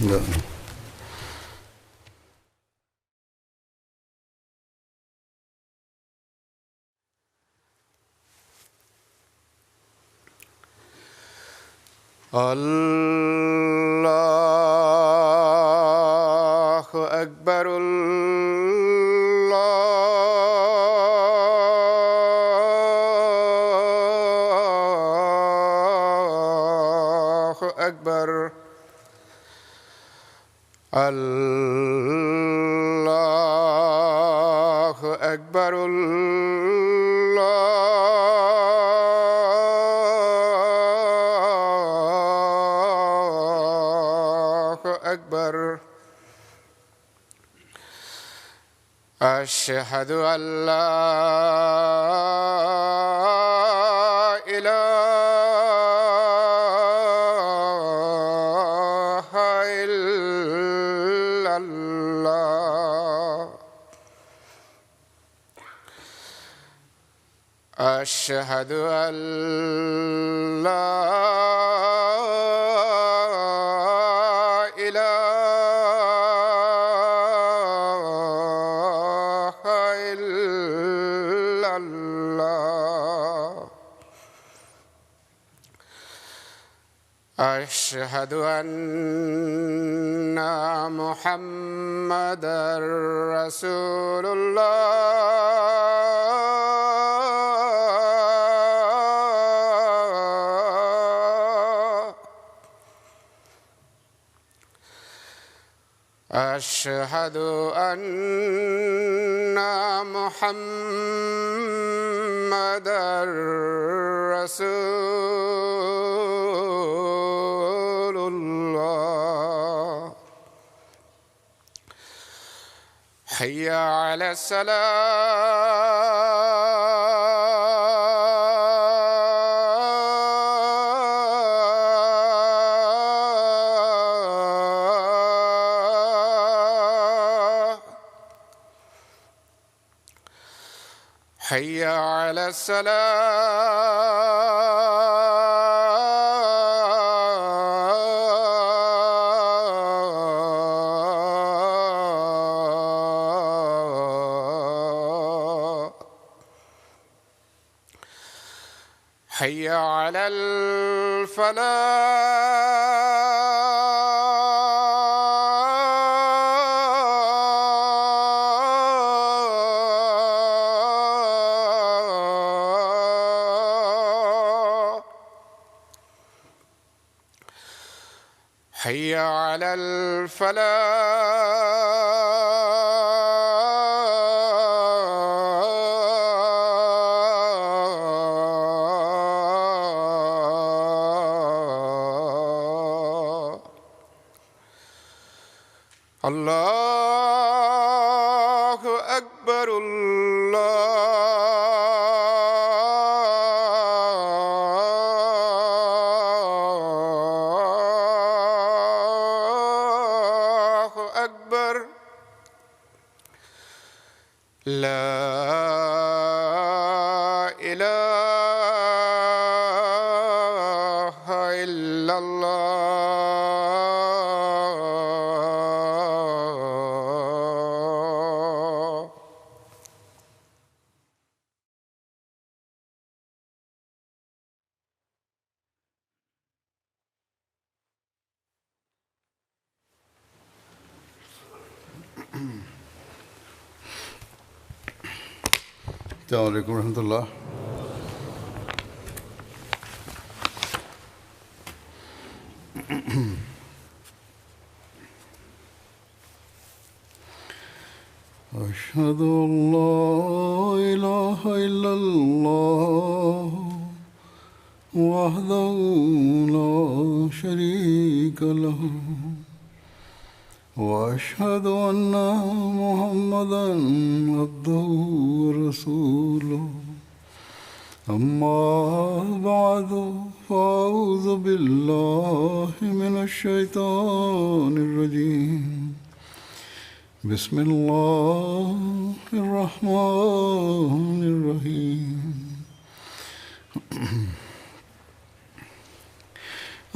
لا. اللہ اکبر اللہ اکبر اللہ اکبر اکبر اشہد ان لا الہ الا اللہ اشہد ان لا أشهد أن محمدًا رسول الله أشهد أن محمدًا رسول الله حي على الصلاة حي على الصلاة حي على الفلاح حي على الفلاح الله أكبر الله أكبر لا إله إلا الله السلام علیکم ورحمۃ اللہ. أشهد أن لا إله إلا الله وحده لا شريك له وأشهد أن محمدًا عبده ورسوله أما بعد فأعوذ بالله من الشيطان الرجيم بسم الله الرحمن الرحيم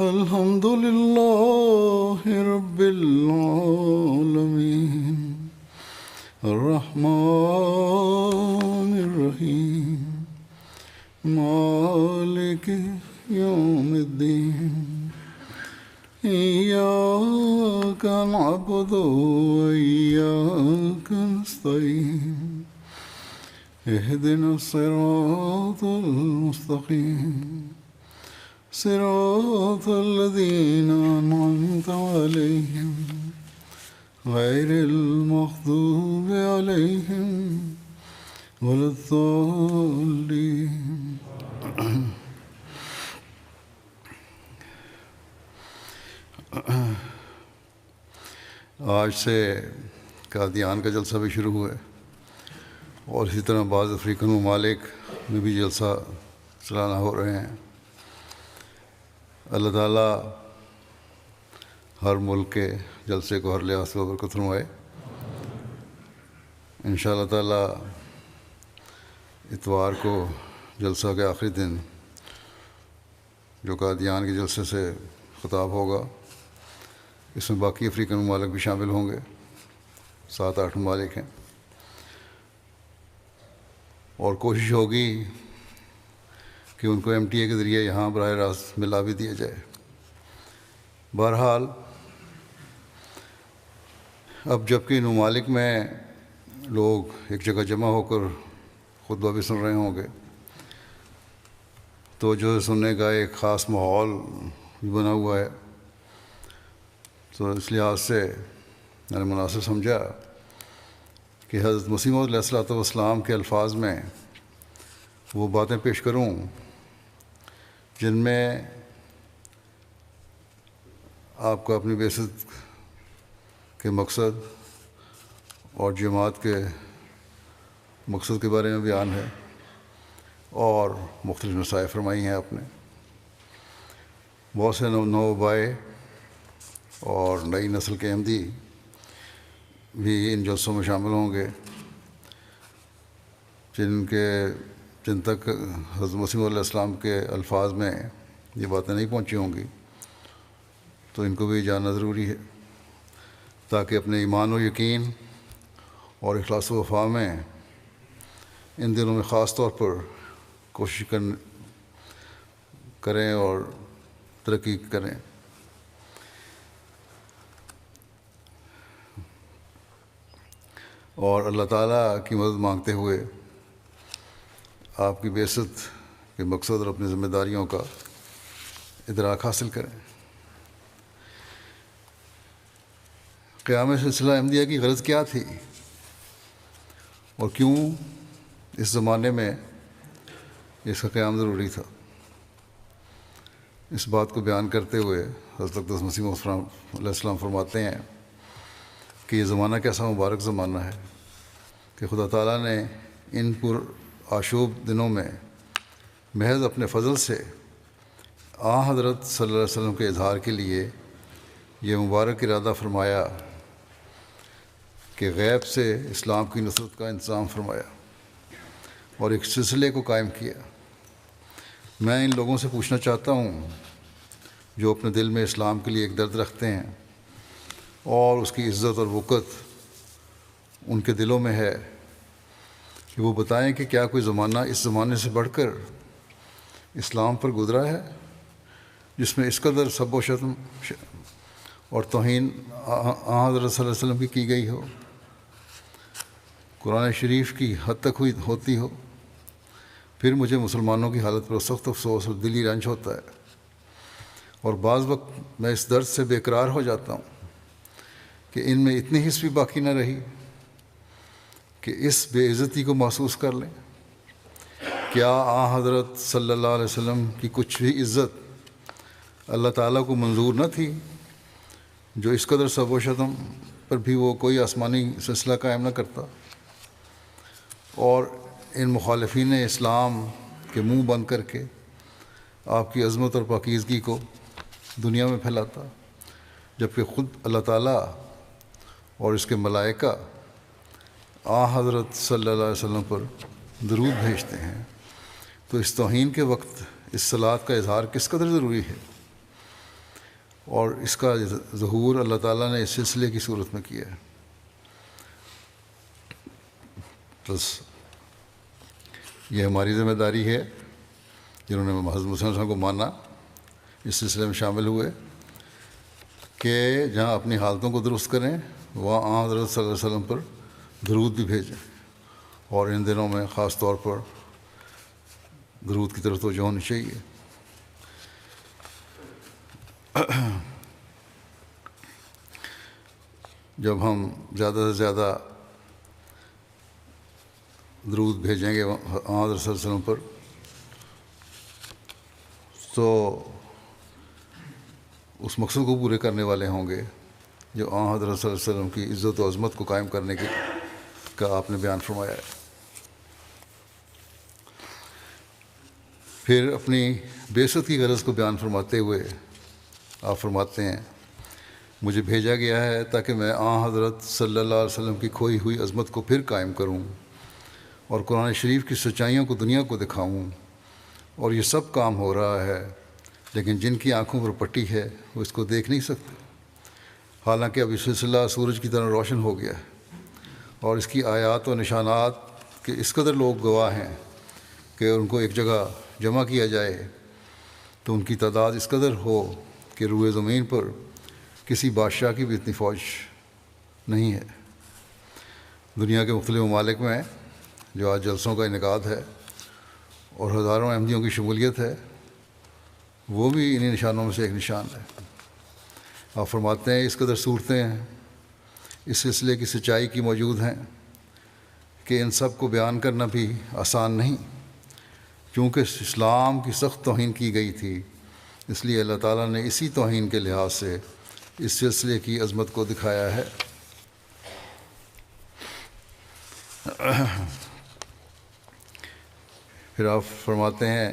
الحمد لله رب العالمين الرحمن الرحيم مالك يوم الدين إياك نعبد وإياك نستعين اهدنا الصراط المستقيم صراط الذين أنعمت عليهم غير المغضوب عليهم ولا الضالين. آج سے قادیان کا جلسہ بھی شروع ہوا ہے اور اسی طرح بعض افریقن ممالک میں بھی جلسہ سالانہ ہو رہے ہیں. اللہ تعالیٰ ہر ملک کے جلسے کو ہر لحاظ سے برکت فرمائے. ان شاء اللہ تعالیٰ اتوار کو جلسہ کے آخری دن جو قادیان کے جلسے سے خطاب ہوگا، اس میں باقی افریقن ممالک بھی شامل ہوں گے. 7-8 ممالک ہیں اور کوشش ہوگی کہ ان کو MTA کے ذریعے یہاں براہ راست ملا بھی دیا جائے. بہرحال اب جب کہ ان ممالک میں لوگ ایک جگہ جمع ہو کر خطبہ بھی سن رہے ہوں گے تو جو سننے کا ایک خاص ماحول بھی بنا ہوا ہے، تو اس لحاظ سے میں نے مناسب سمجھا کہ حضرت مسیح موعود علیہ الصلوۃ والسلام کے الفاظ میں وہ باتیں پیش کروں جن میں آپ کو اپنی بعثت کے مقصد اور جماعت کے مقصد کے بارے میں بیان ہے اور مختلف نصائح فرمائی ہیں آپ نے. بہت سے نوبائے اور نئی نسل کے احمدی بھی ان جلسوں میں شامل ہوں گے جن تک حضرت مسیح علیہ السلام کے الفاظ میں یہ باتیں نہیں پہنچی ہوں گی، تو ان کو بھی جاننا ضروری ہے تاکہ اپنے ایمان و یقین اور اخلاص و وفا میں ان دنوں میں خاص طور پر کوشش کریں اور ترقی کریں. اور اللہ تعالیٰ کی مدد مانگتے ہوئے آپ کی بعثت کے مقصد اور اپنی ذمہ داریوں کا ادراک حاصل کریں. قیام سلسلہ احمدیہ کی غرض کیا تھی اور کیوں اس زمانے میں اس کا قیام ضروری تھا؟ اس بات کو بیان کرتے ہوئے حضرت اقدس مسیح موعود علیہ السلام فرماتے ہیں کہ یہ زمانہ کیسا مبارک زمانہ ہے کہ خدا تعالیٰ نے ان پر آشوب دنوں میں محض اپنے فضل سے حضرت صلی اللہ علیہ وسلم کے اظہار کے لیے یہ مبارک ارادہ فرمایا کہ غیب سے اسلام کی نصرت کا انتظام فرمایا اور ایک سلسلے کو قائم کیا. میں ان لوگوں سے پوچھنا چاہتا ہوں جو اپنے دل میں اسلام کے لیے ایک درد رکھتے ہیں اور اس کی عزت اور وقت ان کے دلوں میں ہے، کہ وہ بتائیں کہ کیا کوئی زمانہ اس زمانے سے بڑھ کر اسلام پر گزرا ہے جس میں اس قدر سب و شتم اور توہین حضرت صلی اللہ علیہ وسلم کی گئی ہو، قرآن شریف کی حد تک ہوتی ہو. پھر مجھے مسلمانوں کی حالت پر سخت افسوس اور دلی رنج ہوتا ہے اور بعض وقت میں اس درد سے بے قرار ہو جاتا ہوں کہ ان میں اتنی حس بھی باقی نہ رہی کہ اس بے عزتی کو محسوس کر لیں. کیا حضرت صلی اللہ علیہ وسلم کی کچھ بھی عزت اللہ تعالیٰ کو منظور نہ تھی جو اس قدر سب و شتم پر بھی وہ کوئی آسمانی سلسلہ قائم نہ کرتا اور ان مخالفین اسلام کے منہ بند کر کے آپ کی عظمت اور پاکیزگی کو دنیا میں پھیلاتا، جبکہ خود اللہ تعالیٰ اور اس کے ملائکہ حضرت صلی اللہ علیہ وسلم پر درود بھیجتے ہیں. تو اس توہین کے وقت اس صلات کا اظہار کس قدر ضروری ہے اور اس کا ظہور اللہ تعالیٰ نے اس سلسلے کی صورت میں کیا ہے. بس یہ ہماری ذمہ داری ہے جنہوں نے حضرت مسیح علیہ السلام کو مانا، اس سلسلے میں شامل ہوئے، کہ جہاں اپنی حالتوں کو درست کریں وہاں آن حضرت صلی اللہ علیہ وسلم پر درود بھی بھیجیں، اور ان دنوں میں خاص طور پر درود کی طرف توجہ ہونی چاہیے. جب ہم زیادہ سے زیادہ درود بھیجیں گے آن حضرت صلی اللہ علیہ وسلم پر، تو اس مقصد کو پورے کرنے والے ہوں گے جو آن حضرت صلی اللہ علیہ وسلم کی عزت و عظمت کو قائم کرنے کا آپ نے بیان فرمایا ہے. پھر اپنی بعثت کی غرض کو بیان فرماتے ہوئے آپ فرماتے ہیں، مجھے بھیجا گیا ہے تاکہ میں آن حضرت صلی اللہ علیہ وسلم کی کھوئی ہوئی عظمت کو پھر قائم کروں اور قرآن شریف کی سچائیوں کو دنیا کو دکھاؤں. اور یہ سب کام ہو رہا ہے، لیکن جن کی آنکھوں پر پٹی ہے وہ اس کو دیکھ نہیں سکتے، حالانکہ اب یہ سلسلہ سورج کی طرح روشن ہو گیا ہے، اور اس کی آیات و نشانات کے اس قدر لوگ گواہ ہیں کہ ان کو ایک جگہ جمع کیا جائے تو ان کی تعداد اس قدر ہو کہ روئے زمین پر کسی بادشاہ کی بھی اتنی فوج نہیں ہے. دنیا کے مختلف ممالک میں جو آج جلسوں کا انعقاد ہے اور ہزاروں احمدیوں کی شمولیت ہے، وہ بھی انہی نشانوں میں سے ایک نشان ہے. آپ فرماتے ہیں اس قدر صورتیں اس سلسلے کی سچائی کی موجود ہیں کہ ان سب کو بیان کرنا بھی آسان نہیں، چونکہ اسلام کی سخت توہین کی گئی تھی، اس لیے اللہ تعالیٰ نے اسی توہین کے لحاظ سے اس سلسلے کی عظمت کو دکھایا ہے. پھر آپ فرماتے ہیں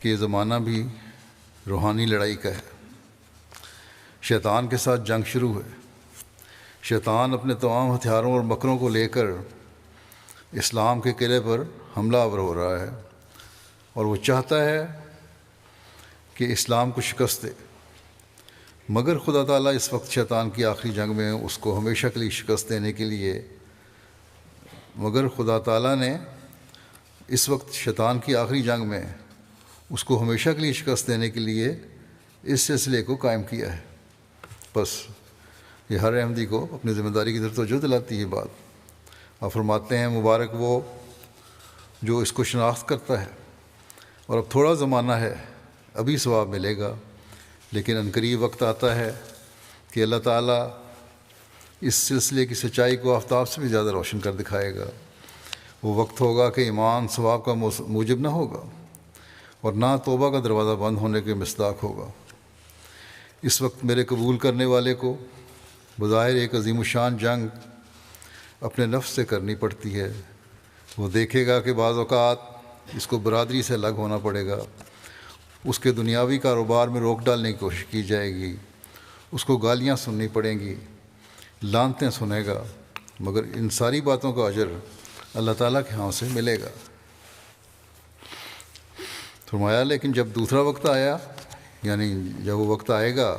کہ یہ زمانہ بھی روحانی لڑائی کا ہے. شیطان کے ساتھ جنگ شروع ہے. شیطان اپنے تمام ہتھیاروں اور مکروں کو لے کر اسلام کے قلعے پر حملہ آور ہو رہا ہے، اور وہ چاہتا ہے کہ اسلام کو شکست دے. مگر خدا تعالیٰ اس وقت شیطان کی آخری جنگ میں اس کو ہمیشہ کے لیے شکست دینے کے لیے خدا تعالیٰ نے اس وقت شیطان کی آخری جنگ میں اس کو ہمیشہ کے لیے شکست دینے کے لیے اس سلسلے کو قائم کیا ہے. بس یہ ہر احمدی کو اپنی ذمہ داری کی طرف توجہ دلاتی ہے بات. آپ فرماتے ہیں مبارک وہ جو اس کو شناخت کرتا ہے، اور اب تھوڑا زمانہ ہے، ابھی ثواب ملے گا، لیکن عنقریب وقت آتا ہے کہ اللہ تعالیٰ اس سلسلے کی سچائی کو آفتاب سے بھی زیادہ روشن کر دکھائے گا. وہ وقت ہوگا کہ ایمان ثواب کا موجب نہ ہوگا اور نہ توبہ کا دروازہ بند ہونے کے مصداق ہوگا. اس وقت میرے قبول کرنے والے کو بظاہر ایک عظیم الشان جنگ اپنے نفس سے کرنی پڑتی ہے. وہ دیکھے گا کہ بعض اوقات اس کو برادری سے الگ ہونا پڑے گا، اس کے دنیاوی کاروبار میں روک ڈالنے کی کوشش کی جائے گی، اس کو گالیاں سننی پڑیں گی، لعنتیں سنے گا، مگر ان ساری باتوں کا اجر اللہ تعالیٰ کے ہاں سے ملے گا. فرمایا لیکن جب دوسرا وقت آیا، یعنی جب وہ وقت آئے گا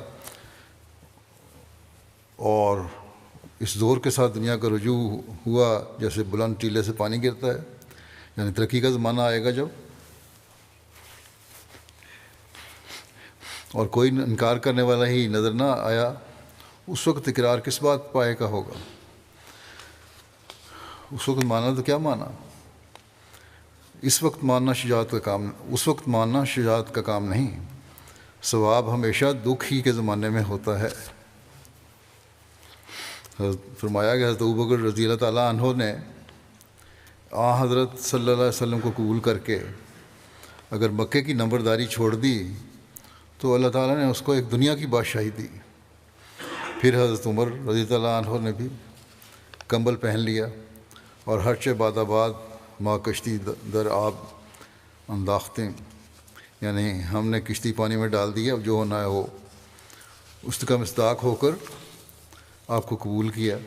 اور اس زور کے ساتھ دنیا کا رجوع ہوا جیسے بلند ٹیلے سے پانی گرتا ہے، یعنی ترقی کا زمانہ آئے گا جب، اور کوئی انکار کرنے والا ہی نظر نہ آیا، اس وقت اقرار کس بات پائے کا ہوگا؟ اس وقت ماننا تو کیا مانا؟ اس وقت ماننا شجاعت کا کام نہیں. ثواب ہمیشہ دکھ ہی کے زمانے میں ہوتا ہے. فرمایا کہ حضرت ابوبکر رضی اللہ تعالیٰ عنہ نے حضرت صلی اللہ علیہ وسلم کو قبول کر کے اگر مکے کی نمبرداری چھوڑ دی تو اللہ تعالیٰ نے اس کو ایک دنیا کی بادشاہی دی. پھر حضرت عمر رضی اللہ عنہ نے بھی کمبل پہن لیا اور ہر چہ باد آباد ماں کشتی در آب انداختیں، یعنی ہم نے کشتی پانی میں ڈال دی، اب جو ہونا ہے ہو. اس کا مصداق ہو کر آپ کو قبول کیا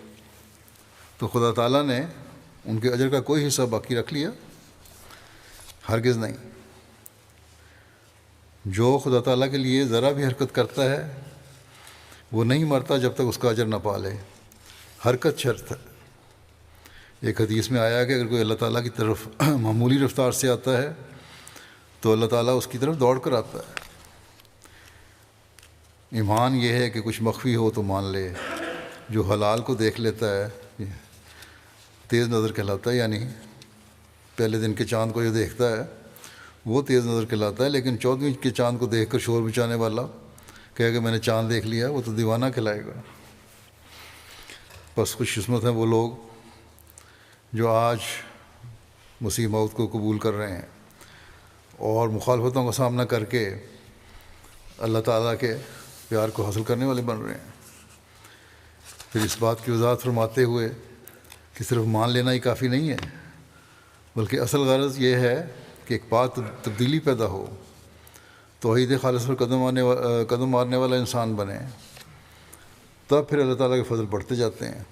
تو خدا تعالیٰ نے ان کے اجر کا کوئی حصہ باقی رکھ لیا؟ ہرگز نہیں. جو خدا تعالیٰ کے لیے ذرا بھی حرکت کرتا ہے وہ نہیں مرتا جب تک اس کا اجر نہ پا لے۔ حرکت شرط ہے۔ ایک حدیث میں آیا کہ اگر کوئی اللہ تعالیٰ کی طرف معمولی رفتار سے آتا ہے تو اللہ تعالیٰ اس کی طرف دوڑ کر آتا ہے۔ ایمان یہ ہے کہ کچھ مخفی ہو تو مان لے۔ جو حلال کو دیکھ لیتا ہے تیز نظر کہلاتا ہے، یعنی پہلے دن کے چاند کو جو دیکھتا ہے وہ تیز نظر کہلاتا ہے، لیکن 14ویں کے چاند کو دیکھ کر شور مچانے والا کہے کہ میں نے چاند دیکھ لیا، وہ تو دیوانہ کہلائے گا۔ بس خوش قسمت ہیں وہ لوگ جو آج مسیح موت کو قبول کر رہے ہیں اور مخالفتوں کا سامنا کر کے اللہ تعالیٰ کے پیار کو حاصل کرنے والے بن رہے ہیں۔ پھر اس بات کی وضاحت فرماتے ہوئے کہ صرف مان لینا ہی کافی نہیں ہے، بلکہ اصل غرض یہ ہے کہ ایک بات تبدیلی پیدا ہو، توحید خالص پر قدم مارنے والا انسان بنے، تب پھر اللہ تعالیٰ کے فضل بڑھتے جاتے ہیں۔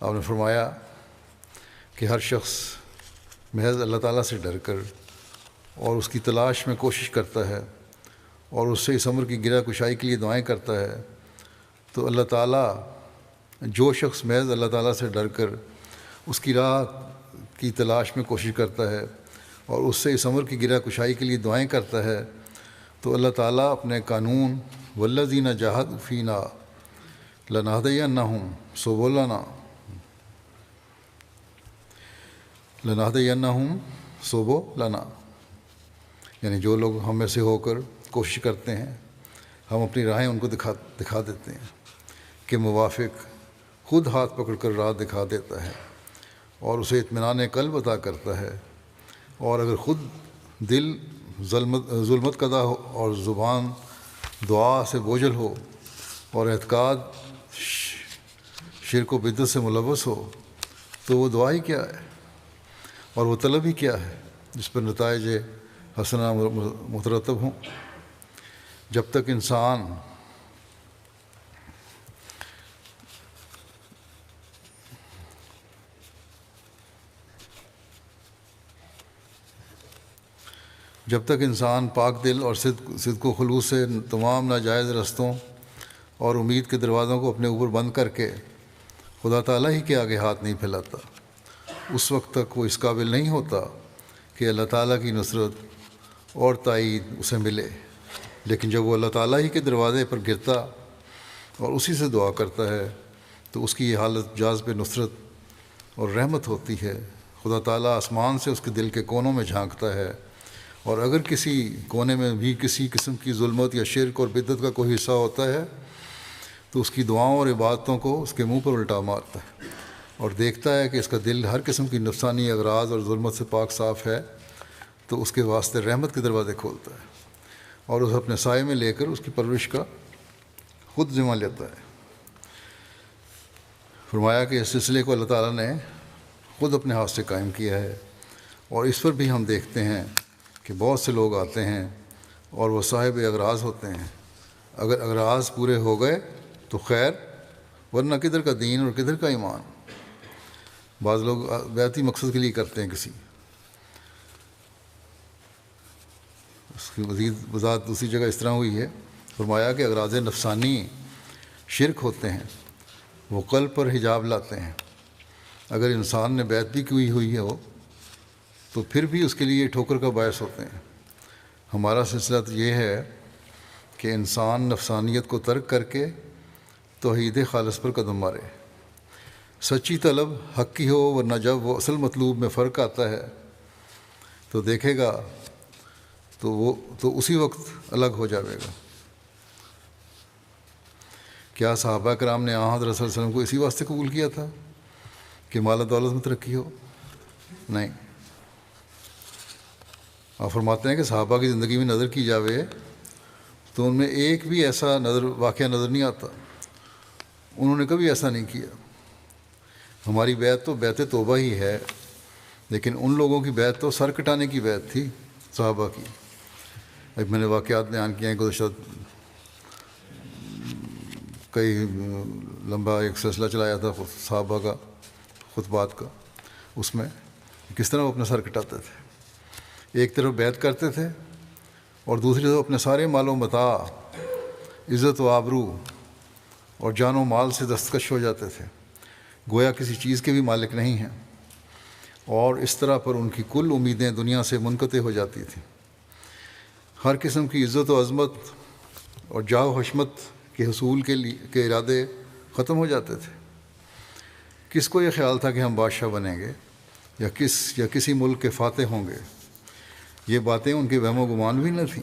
آپ نے فرمایا کہ ہر شخص محض اللہ تعالیٰ سے ڈر کر اور اس کی تلاش میں کوشش کرتا ہے اور اس سے اس امر کی گرہ کشائی کے لیے دعائیں کرتا ہے، تو اللہ تعالیٰ، جو شخص محض اللہ تعالیٰ سے ڈر کر اس کی راہ کی تلاش میں کوشش کرتا ہے اور اس سے اس امر کی گرہ کشائی کے لیے دعائیں کرتا ہے، تو اللہ تعالیٰ اپنے قانون والذین جاہدوا فینا لنہدینہم سبلنا یعنی جو لوگ ہم میں سے ہو کر کوشش کرتے ہیں ہم اپنی راہیں ان کو دکھا دیتے ہیں کہ موافق خود ہاتھ پکڑ کر راہ دکھا دیتا ہے اور اسے اطمینان قلب عطا کرتا ہے، اور اگر خود دل ظلمت کدہ ہو اور زبان دعا سے بوجھل ہو اور اعتقاد شرک و بدعت سے ملوث ہو تو وہ دعا ہی کیا ہے اور وہ طلب ہی کیا ہے جس پر نتائج حسنہ مترتب ہوں۔ جب تک انسان پاک دل اور صدق و خلوص سے تمام ناجائز رستوں اور امید کے دروازوں کو اپنے اوپر بند کر کے خدا تعالیٰ ہی کے آگے ہاتھ نہیں پھیلاتا، اس وقت تک وہ اس قابل نہیں ہوتا کہ اللہ تعالیٰ کی نصرت اور تائید اسے ملے۔ لیکن جب وہ اللہ تعالیٰ ہی کے دروازے پر گرتا اور اسی سے دعا کرتا ہے تو اس کی یہ حالت جاذب نصرت اور رحمت ہوتی ہے۔ خدا تعالیٰ آسمان سے اس کے دل کے کونوں میں جھانکتا ہے، اور اگر کسی کونے میں بھی کسی قسم کی ظلمت یا شرک اور بدعت کا کوئی حصہ ہوتا ہے تو اس کی دعاؤں اور عبادتوں کو اس کے منہ پر الٹا مارتا ہے اور دیکھتا ہے کہ اس کا دل ہر قسم کی نفسانی اغراض اور ظلمت سے پاک صاف ہے، تو اس کے واسطے رحمت کے دروازے کھولتا ہے اور اسے اپنے سائے میں لے کر اس کی پرورش کا خود ذمہ لیتا ہے۔ فرمایا کہ اس سلسلے کو اللہ تعالیٰ نے خود اپنے ہاتھ سے قائم کیا ہے، اور اس پر بھی ہم دیکھتے ہیں کہ بہت سے لوگ آتے ہیں اور وہ صاحب اغراض ہوتے ہیں۔ اگر اغراض پورے ہو گئے تو خیر، ورنہ کدھر کا دین اور کدھر کا ایمان۔ بعض لوگ بیعتی مقصد کے لیے کرتے ہیں کسی، اس کی مزید وضاحت دوسری جگہ اس طرح ہوئی ہے۔ فرمایا کہ اغراض نفسانی شرک ہوتے ہیں، وہ قلب پر حجاب لاتے ہیں۔ اگر انسان نے بیعت بھی کی ہوئی ہو تو پھر بھی اس کے لیے ٹھوکر کا باعث ہوتے ہیں۔ ہمارا سلسلہ تو یہ ہے کہ انسان نفسانیت کو ترک کر کے توحید خالص پر قدم مارے۔ سچی طلب حق کی ہو، ورنہ جب وہ اصل مطلوب میں فرق آتا ہے تو دیکھے گا تو اسی وقت الگ ہو جائے گا۔ کیا صحابہ کرام نے حضرت صلی اللہ علیہ وسلم کو اسی واسطے قبول کیا تھا کہ مال و دولت میں ترقی ہو؟ نہیں۔ آپ فرماتے ہیں کہ صحابہ کی زندگی میں نظر کی جاوے تو ان میں ایک بھی ایسا واقعہ نظر نہیں آتا، انہوں نے کبھی ایسا نہیں کیا۔ ہماری بیعت تو بیعت توبہ ہی ہے، لیکن ان لوگوں کی بیعت تو سر کٹانے کی بیعت تھی صحابہ کی۔ اب میں نے واقعات بیان کیے ہیں، گزشتہ کئی لمبا ایک سلسلہ چلایا تھا صحابہ کا، خطبات کا، اس میں کس طرح وہ اپنا سر کٹاتے تھے۔ ایک طرف بیعت کرتے تھے اور دوسری طرف اپنے سارے مال و متاع، عزت و آبرو اور جان و مال سے دستکش ہو جاتے تھے، گویا کسی چیز کے بھی مالک نہیں ہیں، اور اس طرح پر ان کی کل امیدیں دنیا سے منقطع ہو جاتی تھیں۔ ہر قسم کی عزت و عظمت اور جاہ و حشمت کے حصول کے ارادے ختم ہو جاتے تھے۔ کس کو یہ خیال تھا کہ ہم بادشاہ بنیں گے یا کسی ملک کے فاتح ہوں گے؟ یہ باتیں ان کے وہم و گمان بھی نہ تھیں،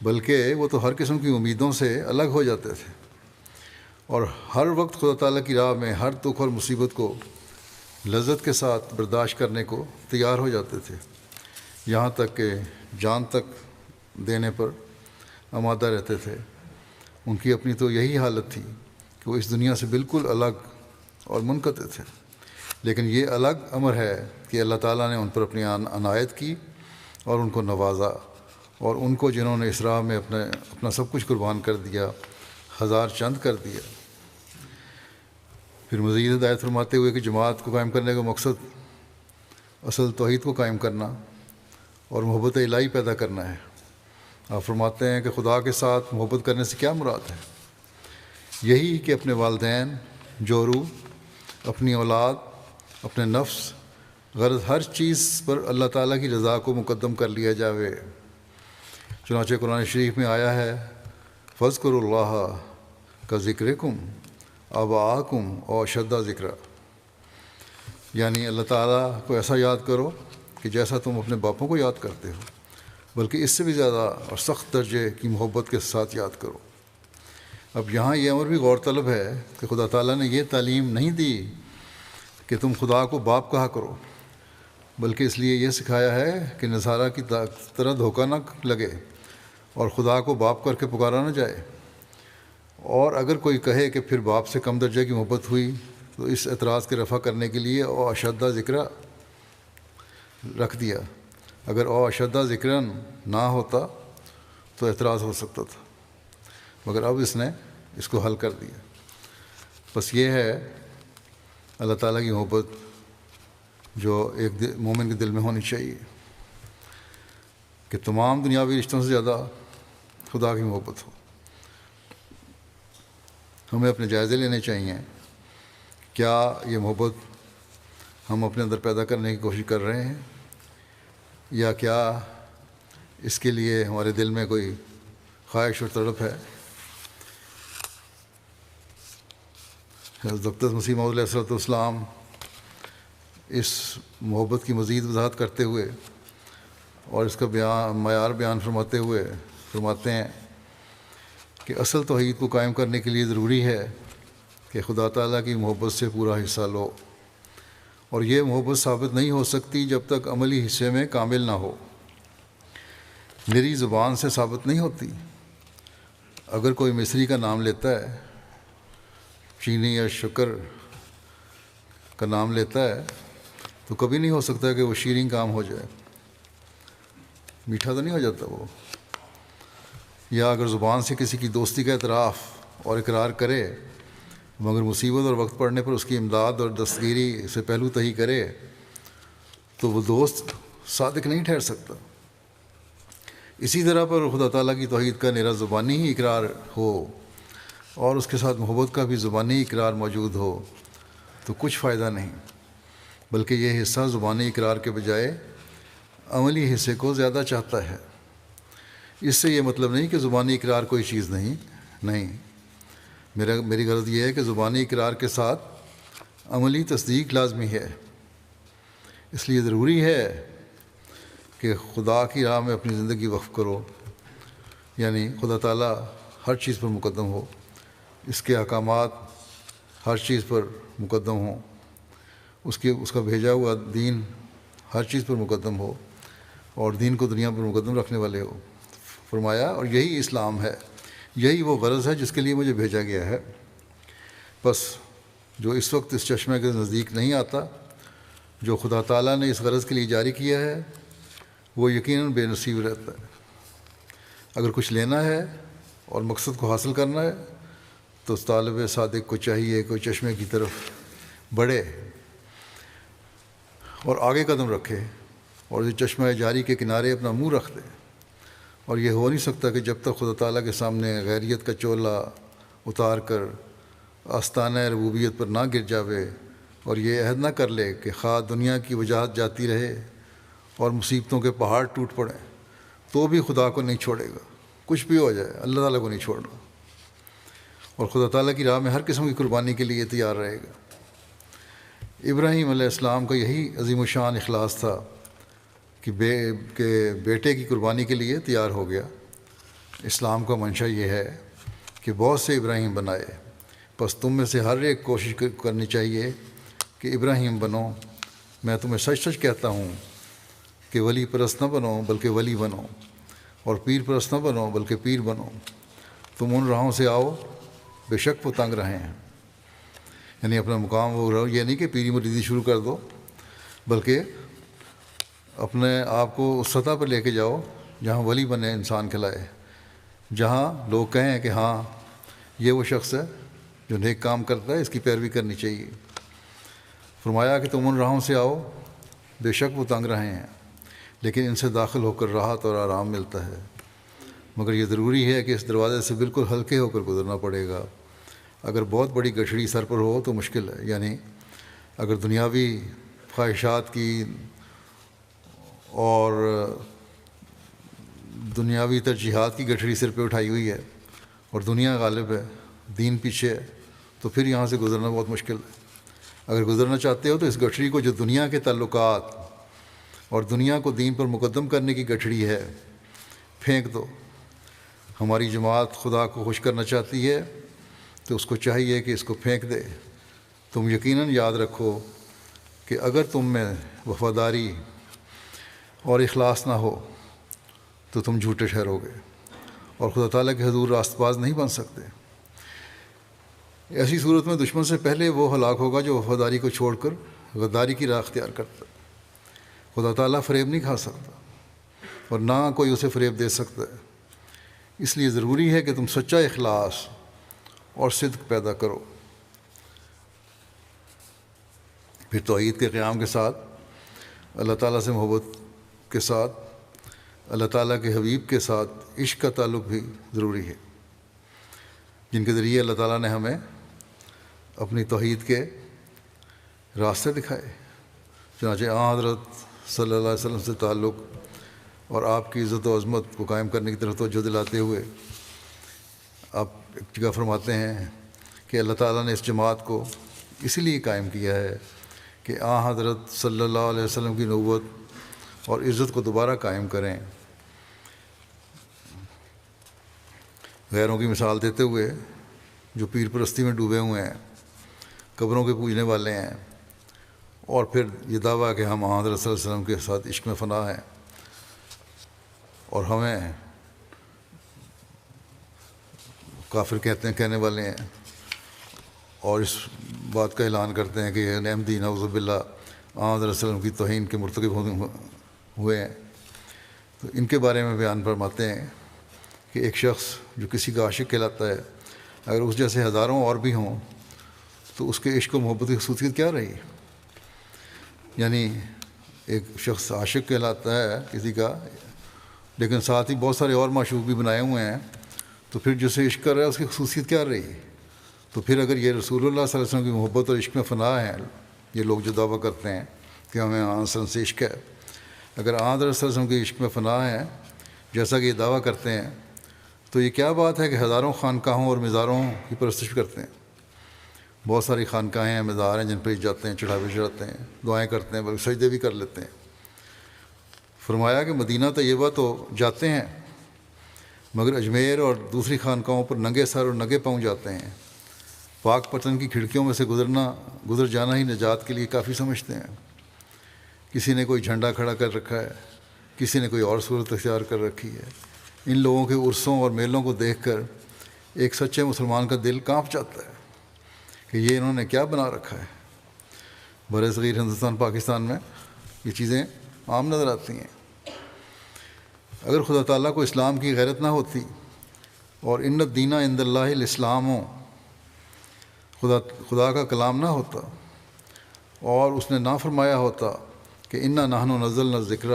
بلکہ وہ تو ہر قسم کی امیدوں سے الگ ہو جاتے تھے، اور ہر وقت خدا تعالیٰ کی راہ میں ہر دکھ اور مصیبت کو لذت کے ساتھ برداشت کرنے کو تیار ہو جاتے تھے، یہاں تک کہ جان تک دینے پر آمادہ رہتے تھے۔ ان کی اپنی تو یہی حالت تھی کہ وہ اس دنیا سے بالکل الگ اور منقطع تھے، لیکن یہ الگ امر ہے کہ اللہ تعالیٰ نے ان پر اپنی عنایت کی اور ان کو نوازا، اور ان کو جنہوں نے اس راہ میں اپنا سب کچھ قربان کر دیا، ہزار چند کر دیا۔ پھر مزید ہدایت فرماتے ہوئے کہ جماعت کو قائم کرنے کا مقصد اصل توحید کو قائم کرنا اور محبت الہی پیدا کرنا ہے۔ آپ فرماتے ہیں کہ خدا کے ساتھ محبت کرنے سے کیا مراد ہے؟ یہی کہ اپنے والدین، جورو، اپنی اولاد، اپنے نفس، غرض ہر چیز پر اللہ تعالیٰ کی رضا کو مقدم کر لیا جاوے۔ چنانچہ قرآن شریف میں آیا ہے، فاذکروا اللہ کا ذکرکم آباءکم او اشد ذکرا، یعنی اللہ تعالیٰ کو ایسا یاد کرو کہ جیسا تم اپنے باپوں کو یاد کرتے ہو، بلکہ اس سے بھی زیادہ اور سخت درجے کی محبت کے ساتھ یاد کرو۔ اب یہاں یہ امر بھی غور طلب ہے کہ خدا تعالیٰ نے یہ تعلیم نہیں دی کہ تم خدا کو باپ کہا کرو، بلکہ اس لیے یہ سکھایا ہے کہ نصارہ کی طرح دھوکہ نہ لگے اور خدا کو باپ کر کے پکارا نہ جائے۔ اور اگر کوئی کہے کہ پھر باپ سے کم درجے کی محبت ہوئی تو اس اعتراض کے رفع کرنے کے لیے او اشدہ ذکرہ رکھ دیا۔ اگر او اشدہ ذکرن نہ ہوتا تو اعتراض ہو سکتا تھا، مگر اب اس نے اس کو حل کر دیا۔ بس یہ ہے اللہ تعالیٰ کی محبت جو ایک مومن کے دل میں ہونی چاہیے، کہ تمام دنیاوی رشتوں سے زیادہ خدا کی محبت ہو۔ ہمیں اپنے جائزے لینے چاہیے، کیا یہ محبت ہم اپنے اندر پیدا کرنے کی کوشش کر رہے ہیں، یا کیا اس کے لیے ہمارے دل میں کوئی خواہش اور تڑپ ہے۔ حضرت مسیح موعود علیہ الصلوۃ والسلام اس محبت کی مزید وضاحت کرتے ہوئے اور اس کا معیار بیان فرماتے ہوئے فرماتے ہیں کہ اصل توحید کو قائم کرنے کے لیے ضروری ہے کہ خدا تعالیٰ کی محبت سے پورا حصہ لو، اور یہ محبت ثابت نہیں ہو سکتی جب تک عملی حصے میں کامل نہ ہو، میری زبان سے ثابت نہیں ہوتی۔ اگر کوئی مصری کا نام لیتا ہے، چینی یا شکر کا نام لیتا ہے، تو کبھی نہیں ہو سکتا کہ وہ شیریں کام ہو جائے، میٹھا تو نہیں ہو جاتا وہ۔ یا اگر زبان سے کسی کی دوستی کا اعتراف اور اقرار کرے مگر مصیبت اور وقت پڑنے پر اس کی امداد اور دستگیری سے پہلو تہی کرے تو وہ دوست صادق نہیں ٹھہر سکتا۔ اسی طرح پر خدا تعالیٰ کی توحید کا نرا زبانی ہی اقرار ہو اور اس کے ساتھ محبت کا بھی زبانی اقرار موجود ہو تو کچھ فائدہ نہیں، بلکہ یہ حصہ زبانی اقرار کے بجائے عملی حصے کو زیادہ چاہتا ہے۔ اس سے یہ مطلب نہیں کہ زبانی اقرار کوئی چیز نہیں، میری غرض یہ ہے کہ زبانی اقرار کے ساتھ عملی تصدیق لازمی ہے۔ اس لیے ضروری ہے کہ خدا کی راہ میں اپنی زندگی وقف کرو، یعنی خدا تعالیٰ ہر چیز پر مقدم ہو، اس کے احکامات ہر چیز پر مقدم ہوں، اس کا بھیجا ہوا دین ہر چیز پر مقدم ہو، اور دین کو دنیا پر مقدم رکھنے والے ہو۔ فرمایا اور یہی اسلام ہے، یہی وہ غرض ہے جس کے لیے مجھے بھیجا گیا ہے۔ بس جو اس وقت اس چشمے کے نزدیک نہیں آتا جو خدا تعالیٰ نے اس غرض کے لیے جاری کیا ہے، وہ یقیناً بے نصیب رہتا ہے۔ اگر کچھ لینا ہے اور مقصد کو حاصل کرنا ہے تو طالب صادق کو چاہیے کوئی چشمے کی طرف بڑھے اور آگے قدم رکھے اور یہ چشمہ جاری کے کنارے اپنا منہ رکھ دے اور یہ ہو نہیں سکتا کہ جب تک خدا تعالیٰ کے سامنے غیریت کا چولہ اتار کر آستانہ ربوبیت پر نہ گر جاوے اور یہ عہد نہ کر لے کہ خواہ دنیا کی وجاہت جاتی رہے اور مصیبتوں کے پہاڑ ٹوٹ پڑیں تو بھی خدا کو نہیں چھوڑے گا. کچھ بھی ہو جائے اللہ تعالیٰ کو نہیں چھوڑنا, اور خدا تعالیٰ کی راہ میں ہر قسم کی قربانی کے لیے تیار رہے گا. ابراہیم علیہ السلام کا یہی عظیم الشان اخلاص تھا کہ بیٹے کی قربانی کے لیے تیار ہو گیا. اسلام کا منشا یہ ہے کہ بہت سے ابراہیم بنائے, بس تم میں سے ہر ایک کوشش کرنی چاہیے کہ ابراہیم بنو. میں تمہیں سچ سچ کہتا ہوں کہ ولی پرست نہ بنو بلکہ ولی بنو, اور پیر پرست نہ بنو بلکہ پیر بنو. تم ان راہوں سے آؤ بے شک وہ تنگ رہے ہیں. یعنی اپنا مقام وہ رہو, یہ نہیں کہ پیری مریدی شروع کر دو, بلکہ اپنے آپ کو اس سطح پر لے کے جاؤ جہاں ولی بنے انسان کہلائے, جہاں لوگ کہیں کہ ہاں یہ وہ شخص ہے جو نیک کام کرتا ہے, اس کی پیروی کرنی چاہیے. فرمایا کہ تم ان راہوں سے آؤ بے شک وہ تنگ رہے ہیں, لیکن ان سے داخل ہو کر راحت اور آرام ملتا ہے. مگر یہ ضروری ہے کہ اس دروازے سے بالکل ہلکے ہو کر گزرنا پڑے گا. اگر بہت بڑی گٹھڑی سر پر ہو تو مشکل ہے. یعنی اگر دنیاوی خواہشات کی اور دنیاوی ترجیحات کی گٹھڑی سر پہ اٹھائی ہوئی ہے اور دنیا غالب ہے, دین پیچھے ہے, تو پھر یہاں سے گزرنا بہت مشکل ہے. اگر گزرنا چاہتے ہو تو اس گٹھڑی کو, جو دنیا کے تعلقات اور دنیا کو دین پر مقدم کرنے کی گٹھڑی ہے, پھینک دو. ہماری جماعت خدا کو خوش کرنا چاہتی ہے تو اس کو چاہیے کہ اس کو پھینک دے. تم یقیناً یاد رکھو کہ اگر تم میں وفاداری اور اخلاص نہ ہو تو تم جھوٹے ٹھہرو گے اور خدا تعالیٰ کے حضور راست باز نہیں بن سکتے. ایسی صورت میں دشمن سے پہلے وہ ہلاک ہوگا جو وفاداری کو چھوڑ کر غداری کی راہ اختیار کرتا. خدا تعالیٰ فریب نہیں کھا سکتا اور نہ کوئی اسے فریب دے سکتا ہے. اس لیے ضروری ہے کہ تم سچا اخلاص اور صدق پیدا کرو. پھر توحید کے قیام کے ساتھ اللہ تعالیٰ سے محبت کے ساتھ اللہ تعالیٰ کے حبیب کے ساتھ عشق کا تعلق بھی ضروری ہے, جن کے ذریعے اللہ تعالیٰ نے ہمیں اپنی توحید کے راستے دکھائے. چنانچہ حضرت صلی اللہ علیہ وسلم سے تعلق اور آپ کی عزت و عظمت کو قائم کرنے کی طرف توجہ دلاتے ہوئے آپ ایک جگہ فرماتے ہیں کہ اللہ تعالیٰ نے اس جماعت کو اسی لیے قائم کیا ہے کہ حضرت صلی اللہ علیہ وسلم کی نبوت اور عزت کو دوبارہ قائم کریں. غیروں کی مثال دیتے ہوئے جو پیر پرستی میں ڈوبے ہوئے ہیں, قبروں کے پوجنے والے ہیں, اور پھر یہ دعویٰ کہ ہم حضرت صلی اللہ علیہ وسلم کے ساتھ عشق میں فنا ہیں اور ہمیں کافر کہنے والے ہیں, اور اس بات کا اعلان کرتے ہیں کہ یہ نعمدی نعوذ باللہ حضرت صلی اللہ علیہ وسلم کی توہین کے مرتکب ہوئے ہیں. تو ان کے بارے میں بیان فرماتے ہیں کہ ایک شخص جو کسی کا عاشق کہلاتا ہے, اگر اس جیسے ہزاروں اور بھی ہوں تو اس کے عشق و محبت کی خصوصیت کیا رہی. یعنی ایک شخص عاشق کہلاتا ہے کسی کا, لیکن ساتھ ہی بہت سارے اور معشوق بھی بنائے ہوئے ہیں, تو پھر جسے عشق کر رہا ہے اس کی خصوصیت کیا رہی. تو پھر اگر یہ رسول اللہ صلی اللہ علیہ وسلم کی محبت اور عشق میں فنا ہے, یہ لوگ جو دعویٰ کرتے ہیں کہ ہمیں آن وسلم سے عشق ہے, اگر حضرت صلی اللہ علیہ وسلم کی عشق میں فنا ہے جیسا کہ یہ دعویٰ کرتے ہیں, تو یہ کیا بات ہے کہ ہزاروں خانقاہوں اور مزاروں کی پرستش کرتے ہیں. بہت ساری خانقاہیں ہیں, مزار ہیں جن پہ جاتے ہیں, چڑھاوے چڑھاتے ہیں, دعائیں کرتے ہیں, بلکہ سجدے بھی کر لیتے ہیں. فرمایا کہ مدینہ طیبہ تو جاتے ہیں مگر اجمیر اور دوسری خانقاہوں پر ننگے سر اور ننگے پاؤں جاتے ہیں. پاک پتن کی کھڑکیوں میں سے گزر جانا ہی نجات کے لیے کافی سمجھتے ہیں. کسی نے کوئی جھنڈا کھڑا کر رکھا ہے, کسی نے کوئی اور صورت اختیار کر رکھی ہے. ان لوگوں کے عرسوں اور میلوں کو دیکھ کر ایک سچے مسلمان کا دل کانپ جاتا ہے کہ یہ انہوں نے کیا بنا رکھا ہے. بر صغیر ہندوستان پاکستان میں یہ چیزیں عام نظر آتی ہیں. اگر خدا تعالیٰ کو اسلام کی غیرت نہ ہوتی اور ان الدین عند اللہ الاسلام ہو, خدا کا کلام نہ ہوتا اور اس نے نہ فرمایا ہوتا کہ انا نحن نزلنا الذکر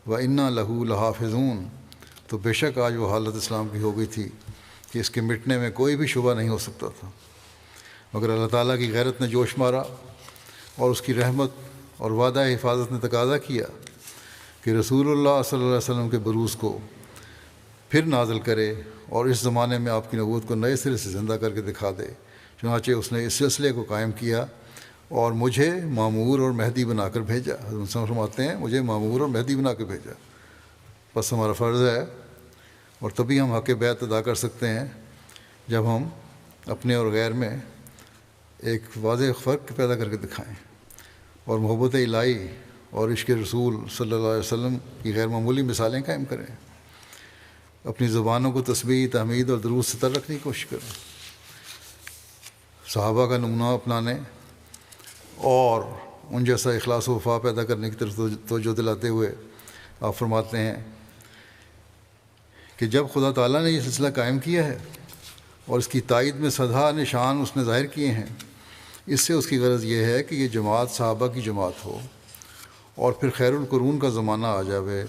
و انا لہو لحافظون, تو بے شک آج وہ حالت اسلام کی ہو گئی تھی کہ اس کے مٹنے میں کوئی بھی شبہ نہیں ہو سکتا تھا، مگر اللہ تعالیٰ کی غیرت نے جوش مارا اور اس کی رحمت اور وعدہ حفاظت نے تقاضا کیا کہ رسول اللہ صلی اللہ علیہ وسلم کے بروز کو پھر نازل کرے اور اس زمانے میں آپ کی نبوت کو نئے سرے سے زندہ کر کے دکھا دے۔ چنانچہ اس نے اس سلسلے کو قائم کیا اور مجھے مامور اور مہدی بنا کر بھیجا۔ حضرت فرماتے ہیں مجھے مامور اور مہدی بنا کے بھیجا، بس ہمارا فرض ہے، اور تبھی ہم حق بیعت ادا کر سکتے ہیں جب ہم اپنے اور غیر میں ایک واضح فرق پیدا کر کے دکھائیں اور محبت الہی اور عشق رسول صلی اللہ علیہ وسلم کی غیر معمولی مثالیں قائم کریں، اپنی زبانوں کو تسبیح، تحمید اور درود سے تر رکھنے کی کوشش کریں، صحابہ کا نمونہ اپنانے اور ان جیسا اخلاص و وفا پیدا کرنے کی طرف توجہ دلاتے ہوئے آپ فرماتے ہیں کہ جب خدا تعالیٰ نے یہ سلسلہ قائم کیا ہے اور اس کی تائید میں سدھا نشان اس نے ظاہر کیے ہیں، اس سے اس کی غرض یہ ہے کہ یہ جماعت صحابہ کی جماعت ہو اور پھر خیر القرون کا زمانہ آ جاوے،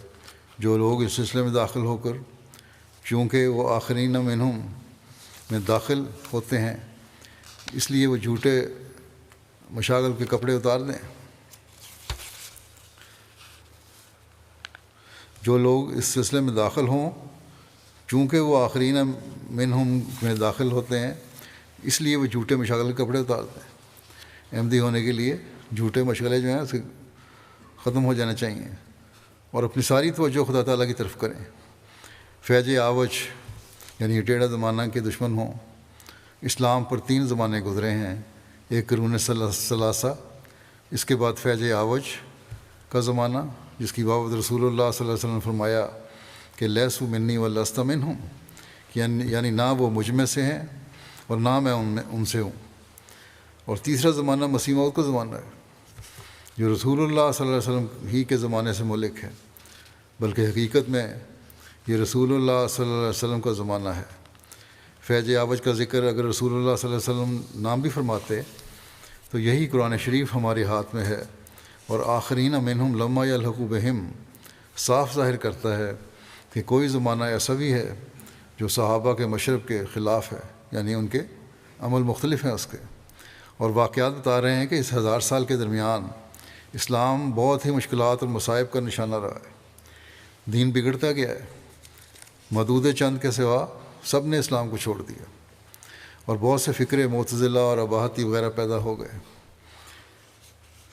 جو لوگ اس سلسلے میں داخل ہو کر چونکہ وہ آخرین منہم میں داخل ہوتے ہیں اس لیے وہ جھوٹے مشاغل کے کپڑے اتار دیں۔ جو لوگ اس سلسلے میں داخل ہوں چونکہ وہ آخرین منہم میں داخل ہوتے ہیں اس لیے وہ جھوٹے مشاغل کے کپڑے اتار دیں۔ احمدی ہونے کے لیے جھوٹے مشغلے جو ہیں اسے ختم ہو جانا چاہیے اور اپنی ساری توجہ خدا تعالیٰ کی طرف کریں۔ فیض آوج یعنی ٹیڑھا زمانہ کے دشمن ہوں۔ اسلام پر 3 زمانے گزرے ہیں، ایک قرون ثلاثہ، اس کے بعد فیض آوج کا زمانہ جس کی بابت رسول اللہ صلی اللہ علیہ وسلم نے فرمایا کہ لیسو منی ولست منہم، یعنی نہ وہ مجھ میں سے ہیں اور نہ میں ان سے ہوں۔ اور تیسرا زمانہ مسیح موعود کا زمانہ ہے جو رسول اللہ صلی اللہ علیہ وسلم ہی کے زمانے سے ملک ہے، بلکہ حقیقت میں یہ رسول اللہ صلی اللہ علیہ وسلم کا زمانہ ہے۔ فیض آوج کا ذکر اگر رسول اللہ صلی اللہ علیہ وسلم نام بھی فرماتے تو یہی قرآن شریف ہمارے ہاتھ میں ہے، اور آخرین منہم لما یلحقوا بہم صاف ظاہر کرتا ہے کہ کوئی زمانہ ایسا بھی ہے جو صحابہ کے مشرب کے خلاف ہے، یعنی ان کے عمل مختلف ہیں اس کے، اور واقعات بتا رہے ہیں کہ اس 1000 سال کے درمیان اسلام بہت ہی مشکلات اور مصائب کا نشانہ رہا ہے، دین بگڑتا گیا ہے، محدود چند کے سوا سب نے اسلام کو چھوڑ دیا اور بہت سے فکرے معتزلہ اور اباحتی وغیرہ پیدا ہو گئے۔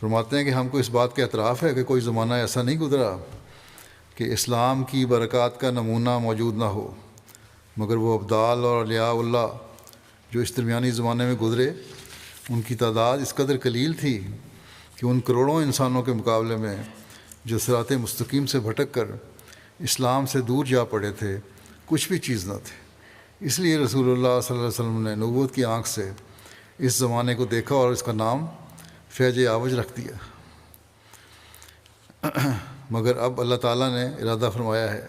فرماتے ہیں کہ ہم کو اس بات کا اعتراف ہے کہ کوئی زمانہ ایسا نہیں گزرا کہ اسلام کی برکات کا نمونہ موجود نہ ہو، مگر وہ ابدال اور اولیاء اللہ جو اس درمیانی زمانے میں گزرے ان کی تعداد اس قدر قلیل تھی کہ ان کروڑوں انسانوں کے مقابلے میں جو صراط مستقیم سے بھٹک کر اسلام سے دور جا پڑے تھے کچھ بھی چیز نہ تھے۔ اس لیے رسول اللہ صلی اللہ علیہ وسلم نے نبوت کی آنکھ سے اس زمانے کو دیکھا اور اس کا نام فیض آوج رکھ دیا۔ مگر اب اللہ تعالیٰ نے ارادہ فرمایا ہے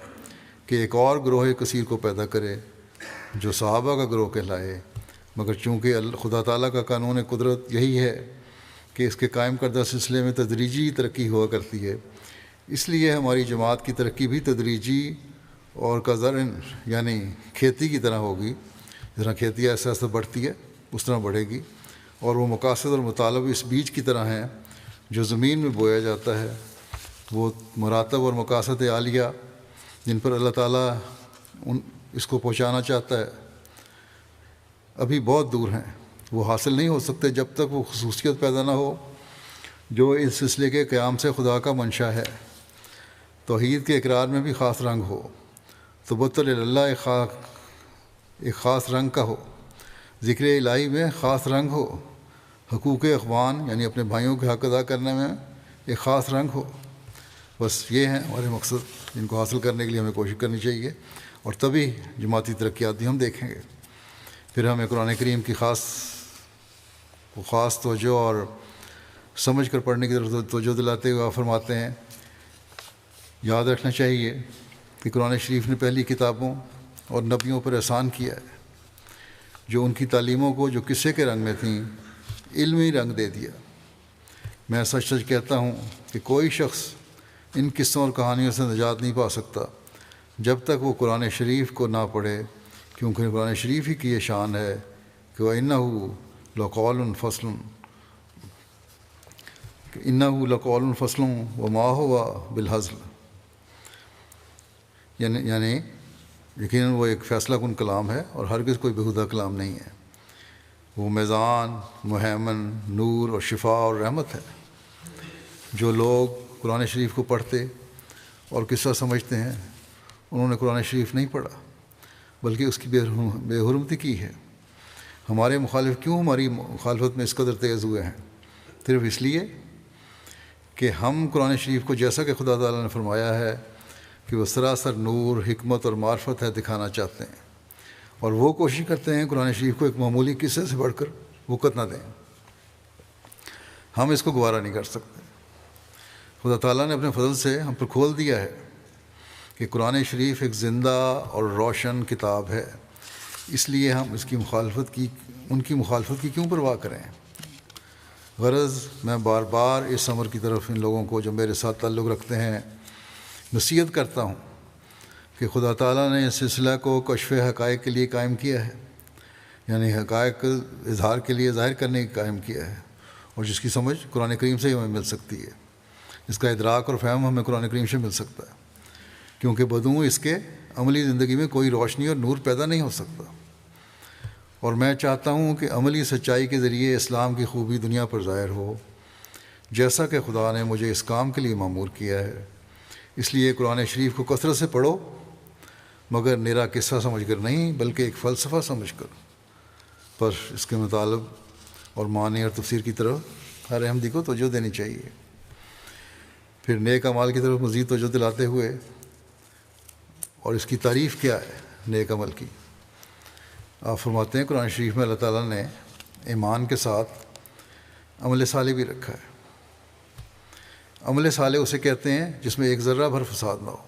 کہ ایک اور گروہ کثیر کو پیدا کرے جو صحابہ کا گروہ کہلائے، مگر چونکہ خدا تعالیٰ کا قانون قدرت یہی ہے کہ اس کے قائم کردہ سلسلے میں تدریجی ترقی ہوا کرتی ہے، اس لیے ہماری جماعت کی ترقی بھی تدریجی اور کزرن یعنی کھیتی کی طرح ہوگی، جس طرح کھیتی ایسے ایسے بڑھتی ہے اس طرح بڑھے گی، اور وہ مقاصد اور مطالب اس بیج کی طرح ہیں جو زمین میں بویا جاتا ہے۔ وہ مراتب اور مقاصد عالیہ جن پر اللہ تعالیٰ اس کو پہنچانا چاہتا ہے ابھی بہت دور ہیں، وہ حاصل نہیں ہو سکتے جب تک وہ خصوصیت پیدا نہ ہو جو اس سلسلے کے قیام سے خدا کا منشا ہے۔ توحید کے اقرار میں بھی خاص رنگ ہو، تبتل اللہ ایک خاص رنگ کا ہو، ذکر الہی میں خاص رنگ ہو، حقوق اخوان یعنی اپنے بھائیوں کے حق ادا کرنے میں ایک خاص رنگ ہو۔ بس یہ ہیں ہمارے مقصد جن کو حاصل کرنے کے لیے ہمیں کوشش کرنی چاہیے، اور تبھی جماعتی ترقیات بھی ہم دیکھیں گے۔ پھر ہمیں قرآن کریم کی خاص توجہ اور سمجھ کر پڑھنے کی طرف توجہ دلاتے ہوئے آپ فرماتے ہیں یاد رکھنا چاہیے کہ قرآن شریف نے پہلی کتابوں اور نبیوں پر احسان کیا ہے جو ان کی تعلیموں کو جو قصے کے رنگ میں تھیں علمی رنگ دے دیا۔ میں سچ سچ کہتا ہوں کہ کوئی شخص ان قصوں اور کہانیوں سے نجات نہیں پا سکتا جب تک وہ قرآن شریف کو نہ پڑھے، کیونکہ قرآن شریف ہی کی یہ شان ہے کہ وَإِنَّهُ لَقَوْلٌ فَصْلٌ إِنَّهُ لَقَوْلٌ فَصْلٌ وَمَا هُوَ بِالْهَزْلِ، یعنی یقیناً وہ ایک فیصلہ کن کلام ہے اور ہرگز کوئی بیہودہ کلام نہیں ہے، وہ میزان، مہیمن، نور اور شفا اور رحمت ہے۔ جو لوگ قرآن شریف کو پڑھتے اور قصہ سمجھتے ہیں انہوں نے قرآن شریف نہیں پڑھا بلکہ اس کی بے حرمتی کی ہے۔ ہمارے مخالف کیوں ہماری مخالفت میں اس قدر تیز ہوئے ہیں؟ صرف اس لیے کہ ہم قرآن شریف کو جیسا کہ خدا تعالیٰ نے فرمایا ہے کہ وہ سراسر نور، حکمت اور معرفت ہے دکھانا چاہتے ہیں، اور وہ کوشش کرتے ہیں قرآن شریف کو ایک معمولی قصے سے بڑھ کر وقت نہ دیں۔ ہم اس کو گوارا نہیں کر سکتے۔ خدا تعالیٰ نے اپنے فضل سے ہم پر کھول دیا ہے کہ قرآن شریف ایک زندہ اور روشن کتاب ہے، اس لیے ہم ان کی مخالفت کی کیوں پرواہ کریں؟ غرض میں بار بار اس امر کی طرف ان لوگوں کو جو میرے ساتھ تعلق رکھتے ہیں نصیحت کرتا ہوں کہ خدا تعالیٰ نے اس سلسلہ کو کشف حقائق کے لیے قائم کیا ہے، یعنی حقائق اظہار کے لیے ظاہر کرنے کی قائم کیا ہے، اور جس کی سمجھ قرآن کریم سے ہی ہمیں مل سکتی ہے، اس کا ادراک اور فہم ہمیں قرآن کریم سے مل سکتا ہے، کیونکہ بدوں اس کے عملی زندگی میں کوئی روشنی اور نور پیدا نہیں ہو سکتا۔ اور میں چاہتا ہوں کہ عملی سچائی کے ذریعے اسلام کی خوبی دنیا پر ظاہر ہو، جیسا کہ خدا نے مجھے اس کام کے لیے مأمور کیا ہے۔ اس لیے قرآن شریف کو کثرت سے پڑھو، مگر نرا قصہ سمجھ کر نہیں بلکہ ایک فلسفہ سمجھ کر، پر اس کے مطالب اور معنی اور تفسیر کی طرف ہر احمدی کو توجہ دینی چاہیے۔ پھر نیک اعمال کی طرف مزید توجہ دلاتے ہوئے، اور اس کی تعریف کیا ہے نیک عمل کی؟ آپ فرماتے ہیں قرآن شریف میں اللہ تعالیٰ نے ایمان کے ساتھ عمل صالح بھی رکھا ہے۔ عمل صالح اسے کہتے ہیں جس میں ایک ذرہ بھر فساد نہ ہو۔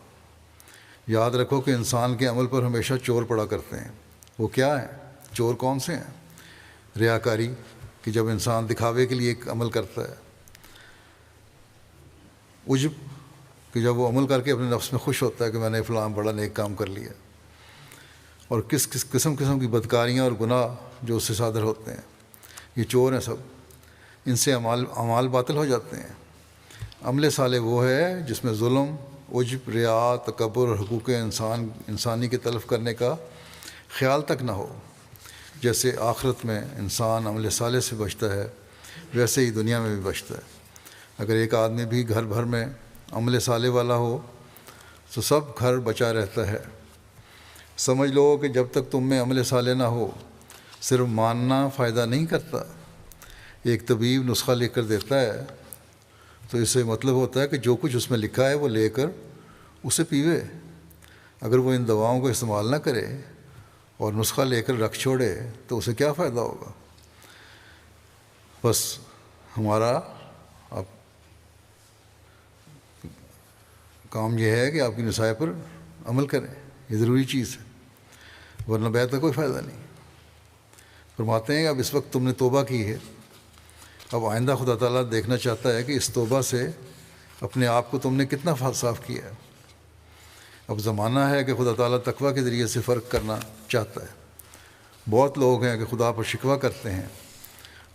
یاد رکھو کہ انسان کے عمل پر ہمیشہ چور پڑا کرتے ہیں۔ وہ کیا ہیں؟ چور کون سے ہیں؟ ریاکاری، کہ جب انسان دکھاوے کے لیے ایک عمل کرتا ہے۔ عجب، کہ جب وہ عمل کر کے اپنے نفس میں خوش ہوتا ہے کہ میں نے فلاں بڑا نیک کام کر لیا۔ اور کس قسم کی بدکاریاں اور گناہ جو اس سے صادر ہوتے ہیں۔ یہ چور ہیں سب، ان سے اعمال باطل ہو جاتے ہیں۔ عمل صالح وہ ہے جس میں ظلم، عجب، ریا، تکبر اور حقوق انسانی کے تلف کرنے کا خیال تک نہ ہو۔ جیسے آخرت میں انسان عمل صالح سے بچتا ہے ویسے ہی دنیا میں بھی بچتا ہے۔ اگر ایک آدمی بھی گھر بھر میں عمل صالح والا ہو تو سب گھر بچا رہتا ہے۔ سمجھ لو کہ جب تک تم میں عمل صالح نہ ہو صرف ماننا فائدہ نہیں کرتا۔ ایک طبیب نسخہ لکھ کر دیتا ہے تو اس سے مطلب ہوتا ہے کہ جو کچھ اس میں لکھا ہے وہ لے کر اسے پیوے۔ اگر وہ ان دواؤں کو استعمال نہ کرے اور نسخہ لے کر رکھ چھوڑے تو اسے کیا فائدہ ہوگا؟ بس ہمارا اب کام یہ ہے کہ آپ کی نصائح پر عمل کریں، یہ ضروری چیز ہے، ورنہ بیعت کا کوئی فائدہ نہیں۔ فرماتے ہیں کہ اب اس وقت تم نے توبہ کی ہے، اب آئندہ خدا تعالیٰ دیکھنا چاہتا ہے کہ اس توبہ سے اپنے آپ کو تم نے کتنا صاف کیا ہے۔ اب زمانہ ہے کہ خدا تعالیٰ تقویٰ کے ذریعے سے فرق کرنا چاہتا ہے۔ بہت لوگ ہیں کہ خدا پر شکوہ کرتے ہیں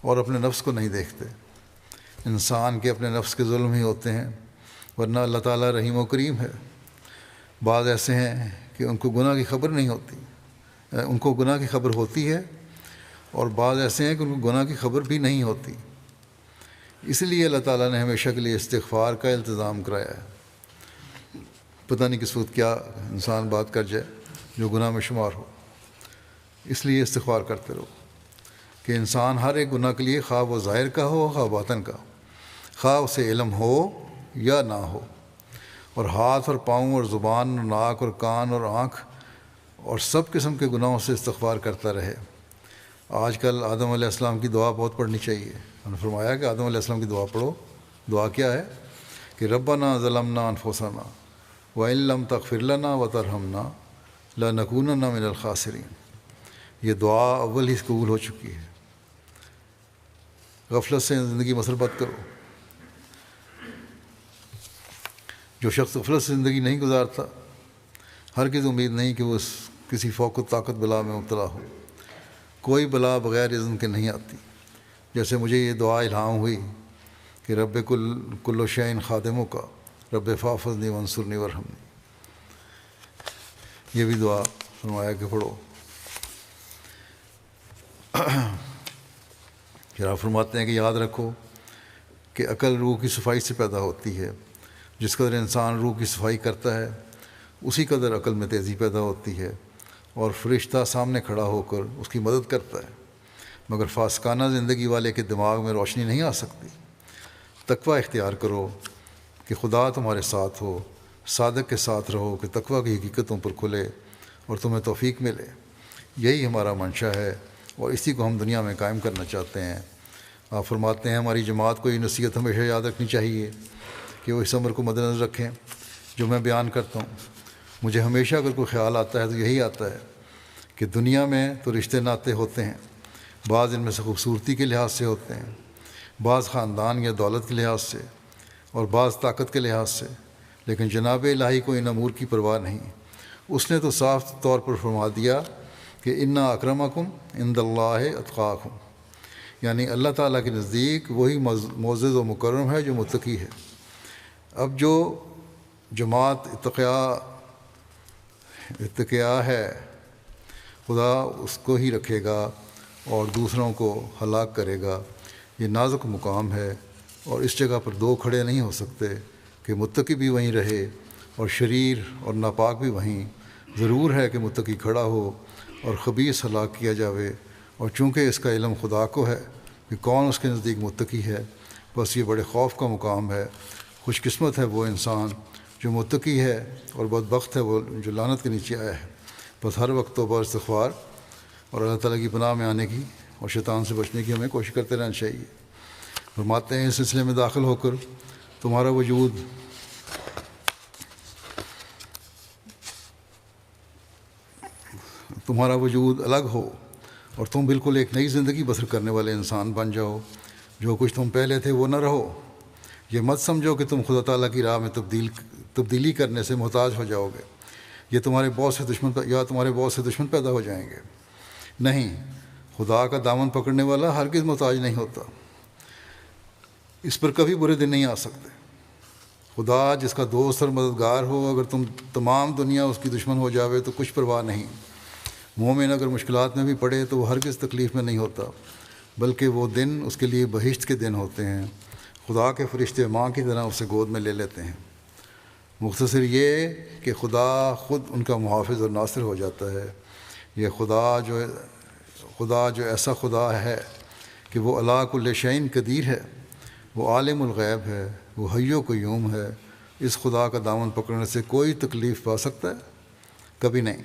اور اپنے نفس کو نہیں دیکھتے۔ انسان کے اپنے نفس کے ظلم ہی ہوتے ہیں، ورنہ اللہ تعالیٰ رحیم و کریم ہے۔ بعض ایسے ہیں کہ ان کو گناہ کی خبر نہیں ہوتی، ان کو گناہ کی خبر ہوتی ہے، اور بعض ایسے ہیں کہ ان کو گناہ کی خبر بھی نہیں ہوتی۔ اس لیے اللہ تعالیٰ نے ہمیشہ کے لیے استغفار کا التزام کرایا ہے۔ پتہ نہیں کس وقت کیا انسان بات کر جائے جو گناہ میں شمار ہو، اس لیے استغفار کرتے رہو کہ انسان ہر ایک گناہ کے لیے، خواہ وہ ظاہر کا ہو خواہ باطن کا، خواہ اسے علم ہو یا نہ ہو، اور ہاتھ اور پاؤں اور زبان اور ناک اور کان اور آنکھ اور سب قسم کے گناہوں سے استغفار کرتا رہے۔ آج کل آدم علیہ السلام کی دعا بہت پڑھنی چاہیے۔ انہوں نے فرمایا کہ آدم علیہ السلام کی دعا پڑھو۔ دعا کیا ہے کہ ربنا ظلمنا انفسنا وان لم تغفر لنا وترحمنا لنکونن من الخاسرین۔ یہ دعا اول ہی قبول ہو چکی ہے۔ غفلت سے زندگی بسر مت کرو۔ جو شخص غفلت سے زندگی نہیں گزارتا ہرگز امید نہیں کہ وہ کسی فوق طاقت بلا میں مبتلا ہو۔ کوئی بلا بغیر اذن کے نہیں آتی۔ جیسے مجھے یہ دعا الہام ہوئی کہ رب کل شعین خادموں کا رب فافظنی ونصرنی ورحمنی، یہ بھی دعا فرمایا کہ پڑھو۔ پھر آپ فرماتے ہیں کہ یاد رکھو کہ عقل روح کی صفائی سے پیدا ہوتی ہے۔ جس قدر انسان روح کی صفائی کرتا ہے اسی قدر عقل میں تیزی پیدا ہوتی ہے، اور فرشتہ سامنے کھڑا ہو کر اس کی مدد کرتا ہے، مگر فاسقانہ زندگی والے کے دماغ میں روشنی نہیں آ سکتی۔ تقوی اختیار کرو کہ خدا تمہارے ساتھ ہو، صادق کے ساتھ رہو کہ تقوی کی حقیقتوں پر کھلے اور تمہیں توفیق ملے۔ یہی ہمارا منشا ہے اور اسی کو ہم دنیا میں قائم کرنا چاہتے ہیں۔ آپ فرماتے ہیں ہماری جماعت کو یہ نصیحت ہمیشہ یاد رکھنی چاہیے کہ وہ اس امر کو مد نظر رکھیں جو میں بیان کرتا ہوں۔ مجھے ہمیشہ اگر کوئی خیال آتا ہے تو یہی آتا ہے کہ دنیا میں تو رشتے ناطے ہوتے ہیں، بعض ان میں سے خوبصورتی کے لحاظ سے ہوتے ہیں، بعض خاندان یا دولت کے لحاظ سے، اور بعض طاقت کے لحاظ سے، لیکن جناب الہی کو ان امور کی پرواہ نہیں۔ اس نے تو صاف طور پر فرما دیا کہ انا اکرمکم عند اللہ اتقاکم، یعنی اللہ تعالیٰ کے نزدیک وہی معزز و مکرم ہے جو متقی ہے۔ اب جو جماعت اتقیا ہے خدا اس کو ہی رکھے گا اور دوسروں کو ہلاک کرے گا۔ یہ نازک مقام ہے اور اس جگہ پر دو کھڑے نہیں ہو سکتے کہ متقی بھی وہیں رہے اور شریر اور ناپاک بھی وہیں۔ ضرور ہے کہ متقی کھڑا ہو اور خبیث ہلاک کیا جاوے، اور چونکہ اس کا علم خدا کو ہے کہ کون اس کے نزدیک متقی ہے، بس یہ بڑے خوف کا مقام ہے۔ خوش قسمت ہے وہ انسان جو متقی ہے، اور بدبخت ہے وہ جو لعنت کے نیچے آیا ہے۔ بس ہر وقت توبہ اور استغفار اور اللہ تعالیٰ کی پناہ میں آنے کی اور شیطان سے بچنے کی ہمیں کوشش کرتے رہنا چاہیے۔ فرماتے ہیں اس سلسلے میں داخل ہو کر تمہارا وجود الگ ہو اور تم بالکل ایک نئی زندگی بسر کرنے والے انسان بن جاؤ۔ جو کچھ تم پہلے تھے وہ نہ رہو۔ یہ مت سمجھو کہ تم خدا تعالیٰ کی راہ میں تبدیلی کرنے سے محتاج ہو جاؤ گے، یہ تمہارے بہت سے دشمن پیدا ہو جائیں گے۔ نہیں، خدا کا دامن پکڑنے والا ہرگز محتاج نہیں ہوتا، اس پر کبھی برے دن نہیں آ سکتے۔ خدا جس کا دوست اور مددگار ہو، اگر تم تمام دنیا اس کی دشمن ہو جاوے تو کچھ پرواہ نہیں۔ مومن اگر مشکلات میں بھی پڑے تو وہ ہرگز تکلیف میں نہیں ہوتا، بلکہ وہ دن اس کے لیے بہشت کے دن ہوتے ہیں۔ خدا کے فرشتے ماں کی طرح اسے گود میں لے لیتے ہیں۔ مختصر یہ کہ خدا خود ان کا محافظ اور ناصر ہو جاتا ہے۔ یہ خدا جو ایسا خدا ہے کہ وہ علی کل شیء قدیر ہے، وہ عالم الغیب ہے، وہ حی و قیوم ہے۔ اس خدا کا دامن پکڑنے سے کوئی تکلیف پا سکتا ہے؟ کبھی نہیں۔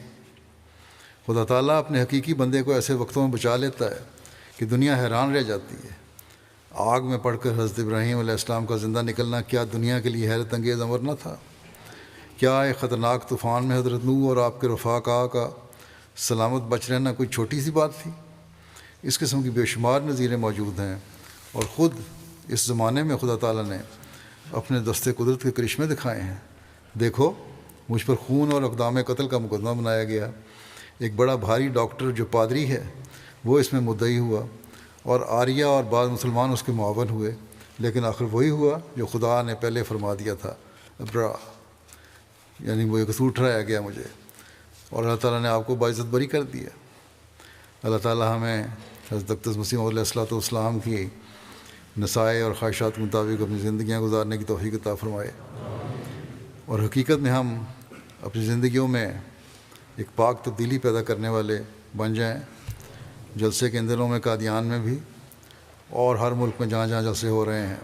خدا تعالیٰ اپنے حقیقی بندے کو ایسے وقتوں میں بچا لیتا ہے کہ دنیا حیران رہ جاتی ہے۔ آگ میں پڑھ کر حضرت ابراہیم علیہ السلام کا زندہ نکلنا کیا دنیا کے لیے حیرت انگیز امر نہ تھا؟ کیا ایک خطرناک طوفان میں حضرت نوح اور آپ کے رفقاء کا سلامت بچ رہنا کوئی چھوٹی سی بات تھی؟ اس قسم کی بے شمار نظیریں موجود ہیں، اور خود اس زمانے میں خدا تعالیٰ نے اپنے دستے قدرت کے کرشمے دکھائے ہیں۔ دیکھو، مجھ پر خون اور اقدام قتل کا مقدمہ بنایا گیا۔ ایک بڑا بھاری ڈاکٹر جو پادری ہے وہ اس میں مدعی ہوا، اور آریہ اور بعض مسلمان اس کے معاون ہوئے، لیکن آخر وہی ہوا جو خدا نے پہلے فرما دیا تھا، ابرا، یعنی وہ ایک قصور ٹھہرایا گیا مجھے، اور اللہ تعالیٰ نے آپ کو باعزت بری کر دیا۔ اللہ تعالیٰ ہمیں حضرت اقدس مسیح علیہ السلام کی نصائح اور خواہشات کے مطابق اپنی زندگیاں گزارنے کی توفیق عطا فرمائے، اور حقیقت میں ہم اپنی زندگیوں میں ایک پاک تبدیلی پیدا کرنے والے بن جائیں۔ جلسے کے ان دنوں میں قادیان میں بھی اور ہر ملک میں جہاں جہاں جلسے ہو رہے ہیں،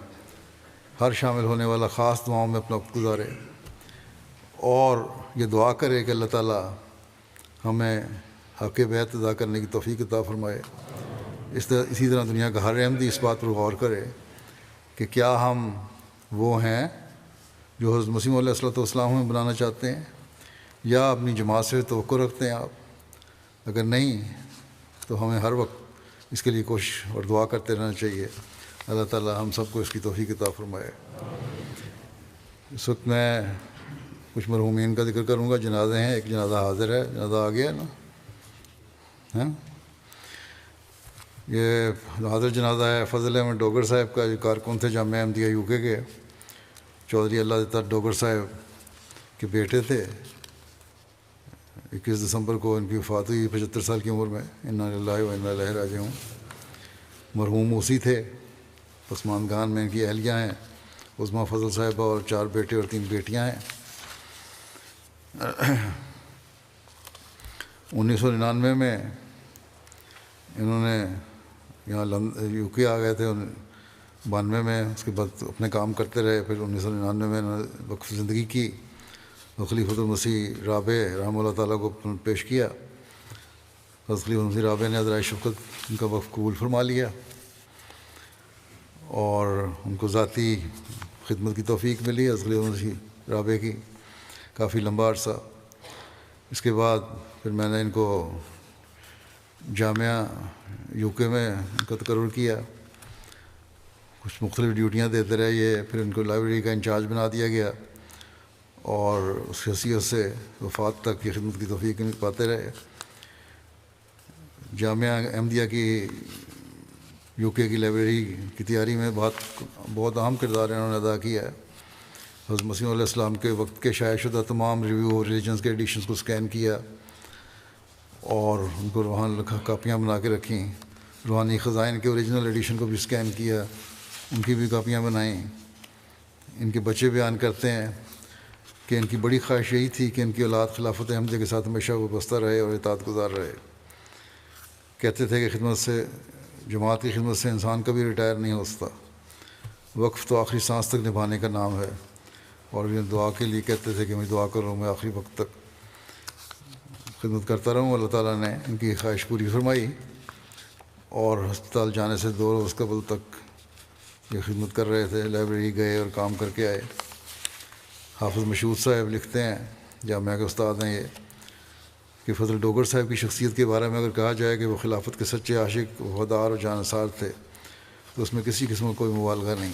ہر شامل ہونے والا خاص دعاؤں میں اپنا وقت گزارے اور یہ دعا کرے کہ اللہ تعالیٰ ہمیں حق بیعت ادا کرنے کی توفیق عطا فرمائے۔ اسی طرح دنیا کا ہر احمدی اس بات پر غور کرے کہ کیا ہم وہ ہیں جو حضرت مسیح علیہ السلام میں بنانا چاہتے ہیں، یا اپنی جماعت سے توقع رکھتے ہیں آپ؟ اگر نہیں تو ہمیں ہر وقت اس کے لیے کوشش اور دعا کرتے رہنا چاہیے۔ اللہ تعالیٰ ہم سب کو اس کی توفیق عطا فرمائے۔ اس وقت میں کچھ مرحومین کا ذکر کروں گا. جنازے ہیں, ایک جنازہ حاضر ہے, جنازہ آ گیا نا, ہاں. یہ حاضر جنازہ ہے فضل احمد ڈوگر صاحب کا, جو کارکن تھے جامعہ احمدیہ یو کے کے. چودھری اللہ دیتا ڈوگر صاحب کے بیٹے تھے. 21 دسمبر کو ان کی وفات ہوئی 75 سال کی عمر میں. انا للہ و انا الیہ راجعون. مرحوم موسی تھے. پسماندگان میں ان کی اہلیہ ہیں عظمیٰ فضل صاحبہ, اور 4 بیٹے اور 3 بیٹیاں ہیں. 1999 میں انہوں نے یہاں یو کے آ گئے تھے. 92 میں اس کے بعد اپنے کام کرتے رہے. پھر 1999 میں انہوں نے وقف زندگی کی. خلیفۃ المسیح رابع رحمہ اللہ تعالیٰ کو پیش کیا. حضرت خلیفۃ المسیح رابع نے عذرائے شفقت ان کا وقف قبول فرما لیا اور ان کو ذاتی خدمت کی توفیق ملی. حضرت خلیفۃ المسیح رابع کی کافی لمبا عرصہ. اس کے بعد پھر میں نے ان کو جامعہ یو کے میں ان کا تقرر کیا. کچھ مختلف ڈیوٹیاں دیتے رہے یہ. پھر ان کو لائبریری کا انچارج بنا دیا گیا اور اس حیثیت سے وفات تک کی خدمت کی توفیق پاتے رہے. جامعہ احمدیہ کی یو کے کی لائبریری کی تیاری میں بہت اہم کردار انہوں نے ادا کیا ہے. حضرت مسیح علیہ السلام کے وقت کے شائع شدہ تمام ریویو ریلیجنس کے ایڈیشنز کو اسکین کیا اور ان کو وہاں کاپیاں بنا کے رکھیں. روحانی خزائن کے اوریجنل ایڈیشن کو بھی اسکین کیا, ان کی بھی کاپیاں بنائیں. ان کے بچے بیان کرتے ہیں کہ ان کی بڑی خواہش یہی تھی کہ ان کی اولاد خلافت احمدیہ کے ساتھ ہمیشہ وابستہ رہے اور اطاعت گزار رہے. کہتے تھے کہ جماعت کی خدمت سے انسان کبھی ریٹائر نہیں ہو سکتا. وقف تو آخری سانس تک نبھانے کا نام ہے. اور یہ دعا کے لیے کہتے تھے کہ میں دعا کروں میں آخری وقت تک خدمت کرتا رہوں. اللہ تعالیٰ نے ان کی خواہش پوری فرمائی اور ہسپتال جانے سے 2 روز قبل تک یہ خدمت کر رہے تھے. لائبریری گئے اور کام کر کے آئے. حافظ مشہود صاحب لکھتے ہیں, جامعہ کے استاد ہیں یہ, کہ فضل ڈوگر صاحب کی شخصیت کے بارے میں اگر کہا جائے کہ وہ خلافت کے سچے عاشق, وفادار اور جانثار تھے تو اس میں کسی قسم کا کوئی مبالغہ نہیں.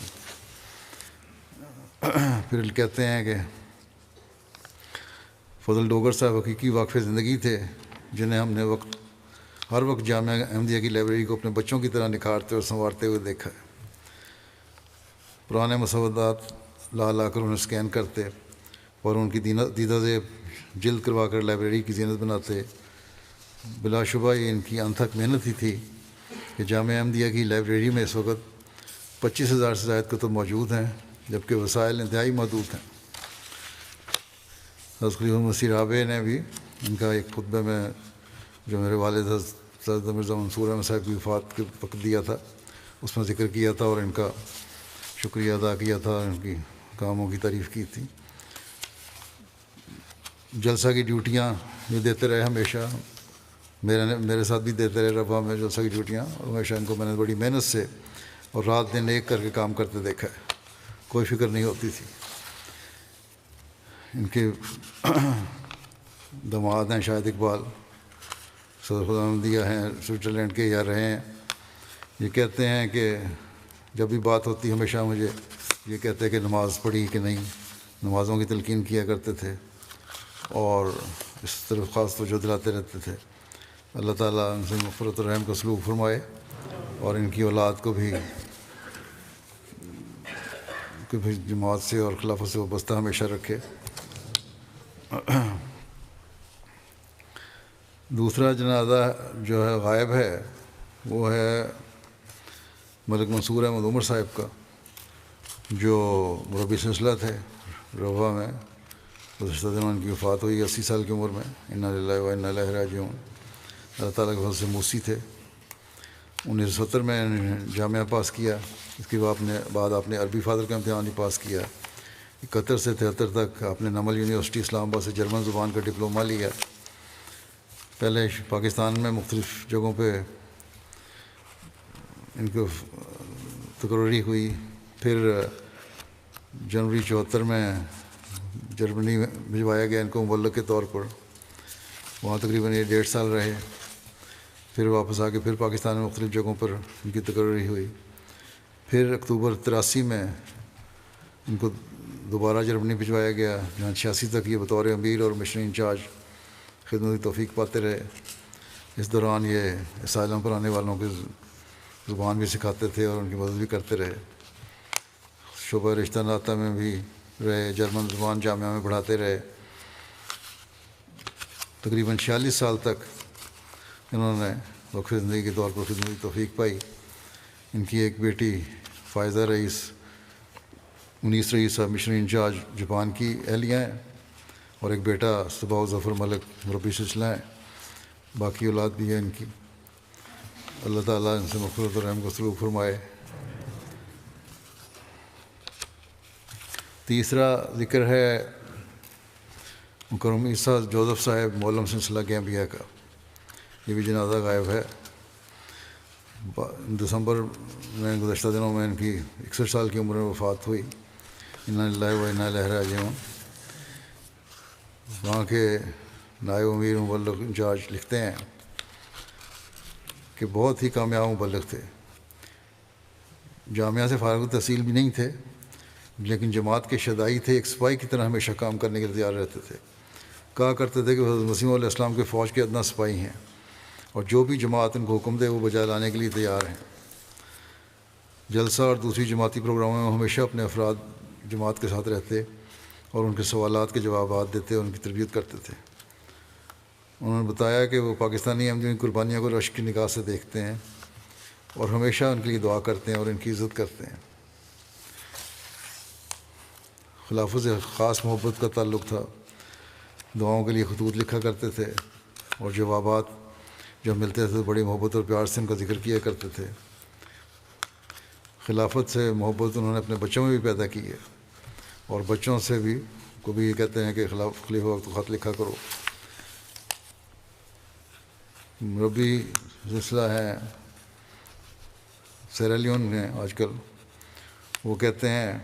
پھر کہتے ہیں کہ فضل ڈوگر صاحب حقیقی واقف زندگی تھے جنہیں ہم نے ہر وقت جامعہ احمدیہ کی لائبریری کو اپنے بچوں کی طرح نکھارتے اور سنوارتے ہوئے دیکھا ہے. پرانے مسودات لا کر انہیں اسکین کرتے اور ان کی دیدہ زیب جلد کروا کر لائبریری کی زینت بناتے. بلا شبہ یہ ان کی انتھک محنت ہی تھی کہ جامعہ احمدیہ کی لائبریری میں اس وقت 25,000 سے زائد کتب موجود ہیں جبکہ وسائل انتہائی محدود ہیں. حضرت خلیفۃ المسیح رابع نے بھی ان کا ایک خطبہ میں جو میرے والد حضرت مرزا منصور احمد صاحب کی وفات کے وقت دیا تھا اس میں ذکر کیا تھا اور ان کا شکریہ ادا کیا تھا, ان کی کاموں کی تعریف کی تھی. جلسہ کی ڈیوٹیاں یہ دیتے رہے ہمیشہ, میرے ساتھ بھی دیتے رہے ربا میں جلسہ کی ڈیوٹیاں, اور ہمیشہ ان کو میں نے بڑی محنت سے اور رات دن ایک کر کے کام کرتے دیکھا ہے. کوئی فکر نہیں ہوتی تھی. ان کے داماد ہیں شاہد اقبال, صدر خدا احمدیہ ہیں, سوئٹزرلینڈ کے یا رہے ہیں. یہ کہتے ہیں کہ جب بھی بات ہوتی ہمیشہ مجھے یہ کہتے ہیں کہ نماز پڑھی کہ نہیں, نمازوں کی تلقین کیا کرتے تھے اور اس طرف خاص توجہ دلاتے رہتے تھے. اللہ تعالیٰ ان سے مغفرت و رحم کا سلوک فرمائے اور ان کی اولاد کو بھی جماعت سے اور خلافت سے وابستہ ہمیشہ رکھے. دوسرا جنازہ جو ہے غائب ہے وہ ہے ملک منصور احمد عمر صاحب کا, جو مربی سلسلہ تھے روضہ میں. گزشتہ دنوں ان کی وفات ہوئی 80 سال کی عمر میں. انا للہ و انا الیہ راجعون. اللہ تعالیٰ کے فضل سے موسی تھے. 1970 میں جامعہ پاس کیا. اس کے بعد آپ نے عربی فاضل کا امتحان بھی پاس کیا. 71 سے 73 تک آپ نے نمل یونیورسٹی اسلام آباد سے جرمن زبان کا ڈپلومہ لیا. پہلے پاکستان میں مختلف جگہوں پہ ان کو تقرری ہوئی. پھر جنوری 74 میں جرمنی میں بھجوایا گیا ان کو مبلغ کے طور پر. وہاں تقریباً یہ 1.5 سال رہے. پھر واپس آ کے پھر پاکستان میں مختلف جگہوں پر ان کی تقرری ہوئی. پھر اکتوبر 83 میں ان کو دوبارہ جرمنی بھجوایا گیا، جہاں 86 تک یہ بطور امیر اور مشنری انچارج خدمت کی توفیق پاتے رہے۔ اس دوران یہ اسائلم پر آنے والوں کی زبان بھی سکھاتے تھے اور ان کی مدد بھی کرتے رہے۔ شعبہ رشتہ ناطہ میں بھی رہے، جرمن زبان جامعہ میں پڑھاتے رہے۔ تقریباً 46 سال تک انہوں نے وقف زندگی کے طور پر خدمت کی توفیق پائی۔ ان کی ایک بیٹی فائزہ رئیس، منیس رئیس صاحب مشنری انچارج جاپان کی اہلیہ ہیں، اور ایک بیٹا صباح ظفر ملک مربی سلسلہ ہیں۔ باقی اولاد بھی ہے ان کی۔ اللہ تعالیٰ ان سے مغفرت اور رحم کو سلوک فرمائے۔ تیسرا ذکر ہے مکرم عیسیٰ جوزف صاحب مولم سلسلہ گیمبیا کا۔ یہ بھی جنازہ غائب ہے۔ دسمبر میں گزشتہ دنوں میں ان کی 61 سال کی عمر میں وفات ہوئی۔ انا للہ و انا الیہ راجعون۔ وہاں کے نائب امیر مبلغ انچارج لکھتے ہیں کہ بہت ہی کامیاب مبلغ تھے۔ جامعہ سے فارغ التحصیل بھی نہیں تھے، لیکن جماعت کے شدائی تھے، ایک سپاہی کی طرح ہمیشہ کام کرنے کے لیے تیار رہتے تھے۔ کہا کرتے تھے کہ حضرت مسیح علیہ السلام کے فوج کے ادنا سپاہی ہیں، اور جو بھی جماعت ان کو حکم دے وہ بجا لانے کے لیے تیار ہیں۔ جلسہ اور دوسری جماعتی پروگراموں میں ہمیشہ اپنے افراد جماعت کے ساتھ رہتے اور ان کے سوالات کے جوابات دیتے اور ان کی تربیت کرتے تھے۔ انہوں نے بتایا کہ وہ پاکستانی احمدیوں کی قربانیوں کو رشک کی نگاہ سے دیکھتے ہیں اور ہمیشہ ان کے لیے دعا کرتے ہیں اور ان کی عزت کرتے ہیں۔ خلافت سے خاص محبت کا تعلق تھا۔ دعاؤں کے لیے خطوط لکھا کرتے تھے اور جوابات جب ملتے تھے تو بڑی محبت اور پیار سے ان کا ذکر کیا کرتے تھے۔ خلافت سے محبت انہوں نے اپنے بچوں میں بھی پیدا کی ہے، اور بچوں سے بھی کو بھی یہ کہتے ہیں کہ خلیفہ وقت کو خط لکھا کرو۔ مربی سلسلہ ہیں سیرالیون میں آج کل، وہ کہتے ہیں،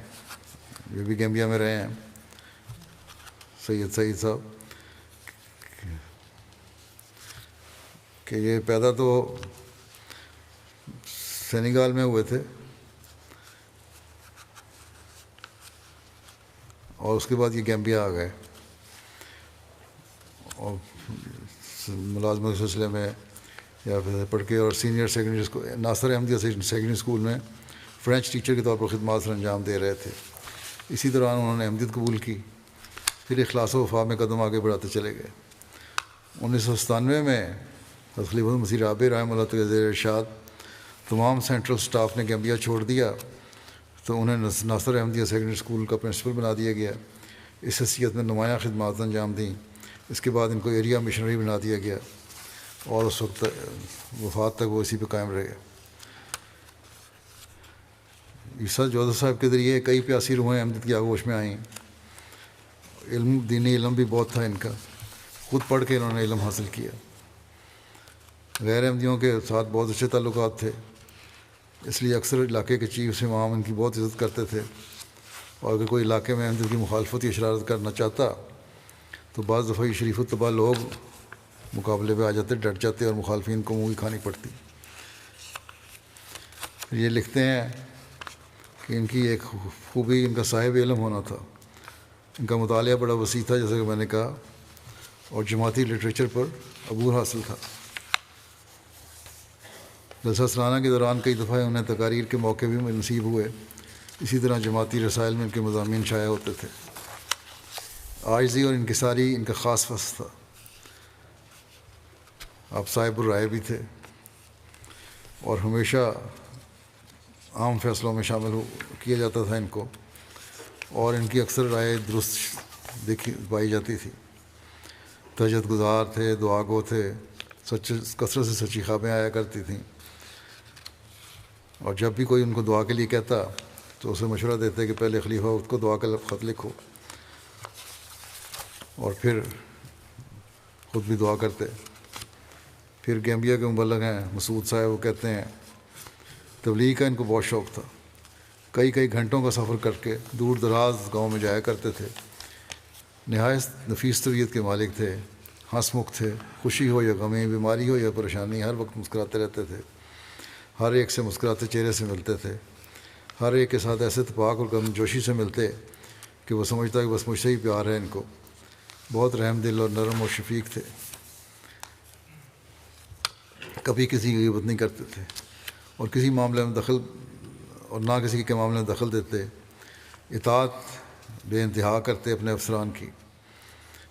یہ بھی گیمبیا میں رہے ہیں، سید سعید صاحب، کہ یہ پیدا تو سینیگال میں ہوئے تھے اور اس کے بعد یہ گیمبیا آ گئے، اور ملازمت کے سلسلے میں یا پھر پڑھ کے، اور سینئر سیکنڈری اسکول ناصر احمدیہ سیکنڈری اسکول میں فرینچ ٹیچر کے طور پر خدمات سر انجام دے رہے تھے۔ اسی دوران انہوں نے احمدیت قبول کی، پھر اخلاص و وفا میں قدم آگے بڑھاتے چلے گئے۔ 1997 میں خلیفۃ مسیح رابع رحمہ اللہ کے زیر ارشاد تمام سینٹرل سٹاف نے گیمبیا چھوڑ دیا تو انہیں ناصر احمدیہ سیکنڈری اسکول کا پرنسپل بنا دیا گیا۔ اس حیثیت میں نمایاں خدمات انجام دیں۔ اس کے بعد ان کو ایریا مشنری بنا دیا گیا، اور اس وقت وفات تک وہ اسی پہ قائم رہے۔ عیسیٰ جوزف صاحب کے ذریعے کئی پیاسی روحیں احمدیت کی آغوش میں آئیں۔ دینی علم بھی بہت تھا ان کا، خود پڑھ کے انہوں نے علم حاصل کیا۔ غیر احمدیوں کے ساتھ بہت اچھے تعلقات تھے، اس لیے اکثر علاقے کے چیف امام ان کی بہت عزت کرتے تھے، اور اگر کوئی علاقے میں احمدیت کی مخالفت یا شرارت کرنا چاہتا تو بعض دفعہ یہ شریف الطبع لوگ مقابلے پہ آ جاتے، ڈٹ جاتے، اور مخالفین کو منہ کی کھانی پڑتی۔ یہ لکھتے ہیں کہ ان کی ایک خوبی ان کا صاحب علم ہونا تھا۔ ان کا مطالعہ بڑا وسیع تھا، جیسا کہ میں نے کہا، اور جماعتی لٹریچر پر عبور حاصل تھا۔ جلسہ سالانہ کے دوران کئی دفعہ انہیں تقاریر کے موقع بھی نصیب ہوئے۔ اسی طرح جماعتی رسائل میں ان کے مضامین شائع ہوتے تھے۔ عاجزی اور انکساری ان کا خاص فصل تھا۔ آپ صاحب الرائے بھی تھے، اور ہمیشہ عام فیصلوں میں شامل کیا جاتا تھا ان کو، اور ان کی اکثر رائے درست پائی جاتی تھی۔ تہجد گزار تھے، دعا گو تھے، کثرت سے سچی خوابیں آیا کرتی تھیں، اور جب بھی کوئی ان کو دعا کے لیے کہتا تو اسے مشورہ دیتے کہ پہلے خلیفہ وقت کو دعا کا خط لکھو، اور پھر خود بھی دعا کرتے۔ پھر گیمبیا کے مبلغ ہیں مسعود صاحب، وہ کہتے ہیں تبلیغ کا ان کو بہت شوق تھا۔ کئی گھنٹوں کا سفر کر کے دور دراز گاؤں میں جایا کرتے تھے۔ نہایت نفیس طبیعت کے مالک تھے، ہنس مکھ تھے، خوشی ہو یا غمی، بیماری ہو یا پریشانی، ہر وقت مسکراتے رہتے تھے۔ ہر ایک سے مسکراتے چہرے سے ملتے تھے، ہر ایک کے ساتھ ایسے اتفاق اور گرم جوشی سے ملتے کہ وہ سمجھتا ہے کہ بس مجھ سے ہی پیار ہے ان کو. بہت رحم دل اور نرم و شفیق تھے. کبھی کسی کی غیبت نہیں کرتے تھے اور کسی معاملے میں نہ کسی کے معاملے میں دخل دیتے. اطاعت بے انتہا کرتے اپنے افسران کی.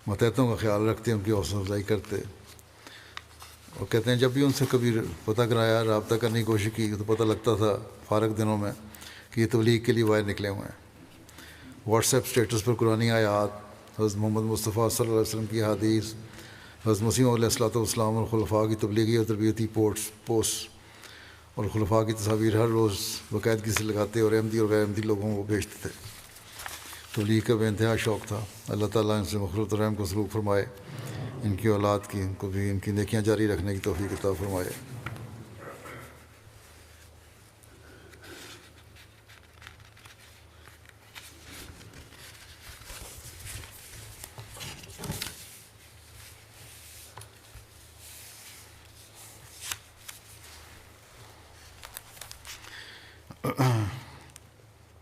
ماتحتوں کا خیال رکھتے، ان کی حوصلہ افزائی کرتے. اور کہتے ہیں جب بھی ان سے کبھی پتہ کرایا، رابطہ کرنے کی کوشش کی تو پتہ لگتا تھا فارغ دنوں میں کہ یہ تبلیغ کے لیے باہر نکلے ہوئے ہیں. واٹس ایپ اسٹیٹس پر قرآنی آیات، حضرت محمد مصطفیٰ صلی اللہ علیہ وسلم کی حدیث، حضرت مسیح علیہ الصلوۃ والسلام اور خلفاء کی تبلیغی اور تربیتی پوسٹ اور خلفاء کی تصاویر ہر روز باقاعدگی سے لگاتے اور احمدی اور غیر احمدی لوگوں کو بھیجتے تھے. تبلیغ کا بے انتہا شوق تھا. اللہ تعالیٰ ان سے مغفرت و رحم کو سلوک فرمائے. ان کی اولاد کی ان کو بھی ان کی نیکیاں جاری رکھنے کی توفیق عطا فرمائے.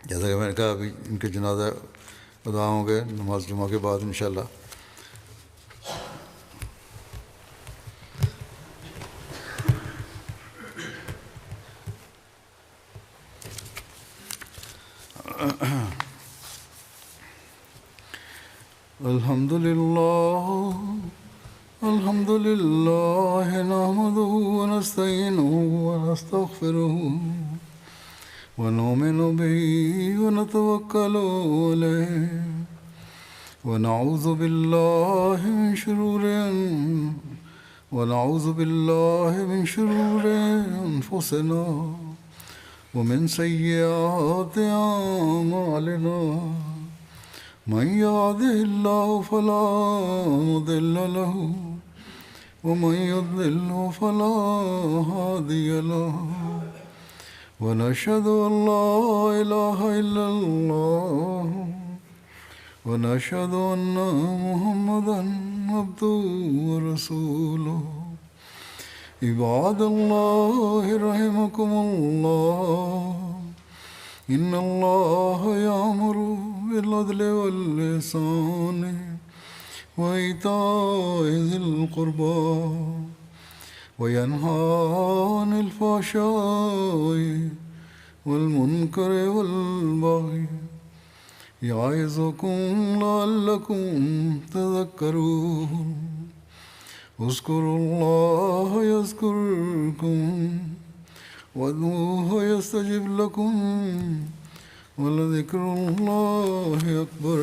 جیسا کہ میں نے کہا ابھی ان کے جنازہ ادا ہوں گے نماز جمعہ کے بعد انشاءاللہ. الحمد لله نحمده ونستعينه ونستغفره ونؤمن به ونتوكل عليه ونعوذ بالله من شرور أنفسنا ومن سيئات أعمالنا. من يهده الله فلا مضل له ومن يضلل فلا هادي له. ونشهد أن لا إله إلا الله ونشهد أن محمدا عبده ورسوله. عباد الله رحمكم الله، إن الله يأمر بالعدل والإحسان وإيتاء ذي القربى وينهى عن الفحشاء والمنكر والبغي يعظكم لعلكم تذكرون. اذكروا الله يذكركم وادعوه يستجب لكم ولذكر الله أكبر.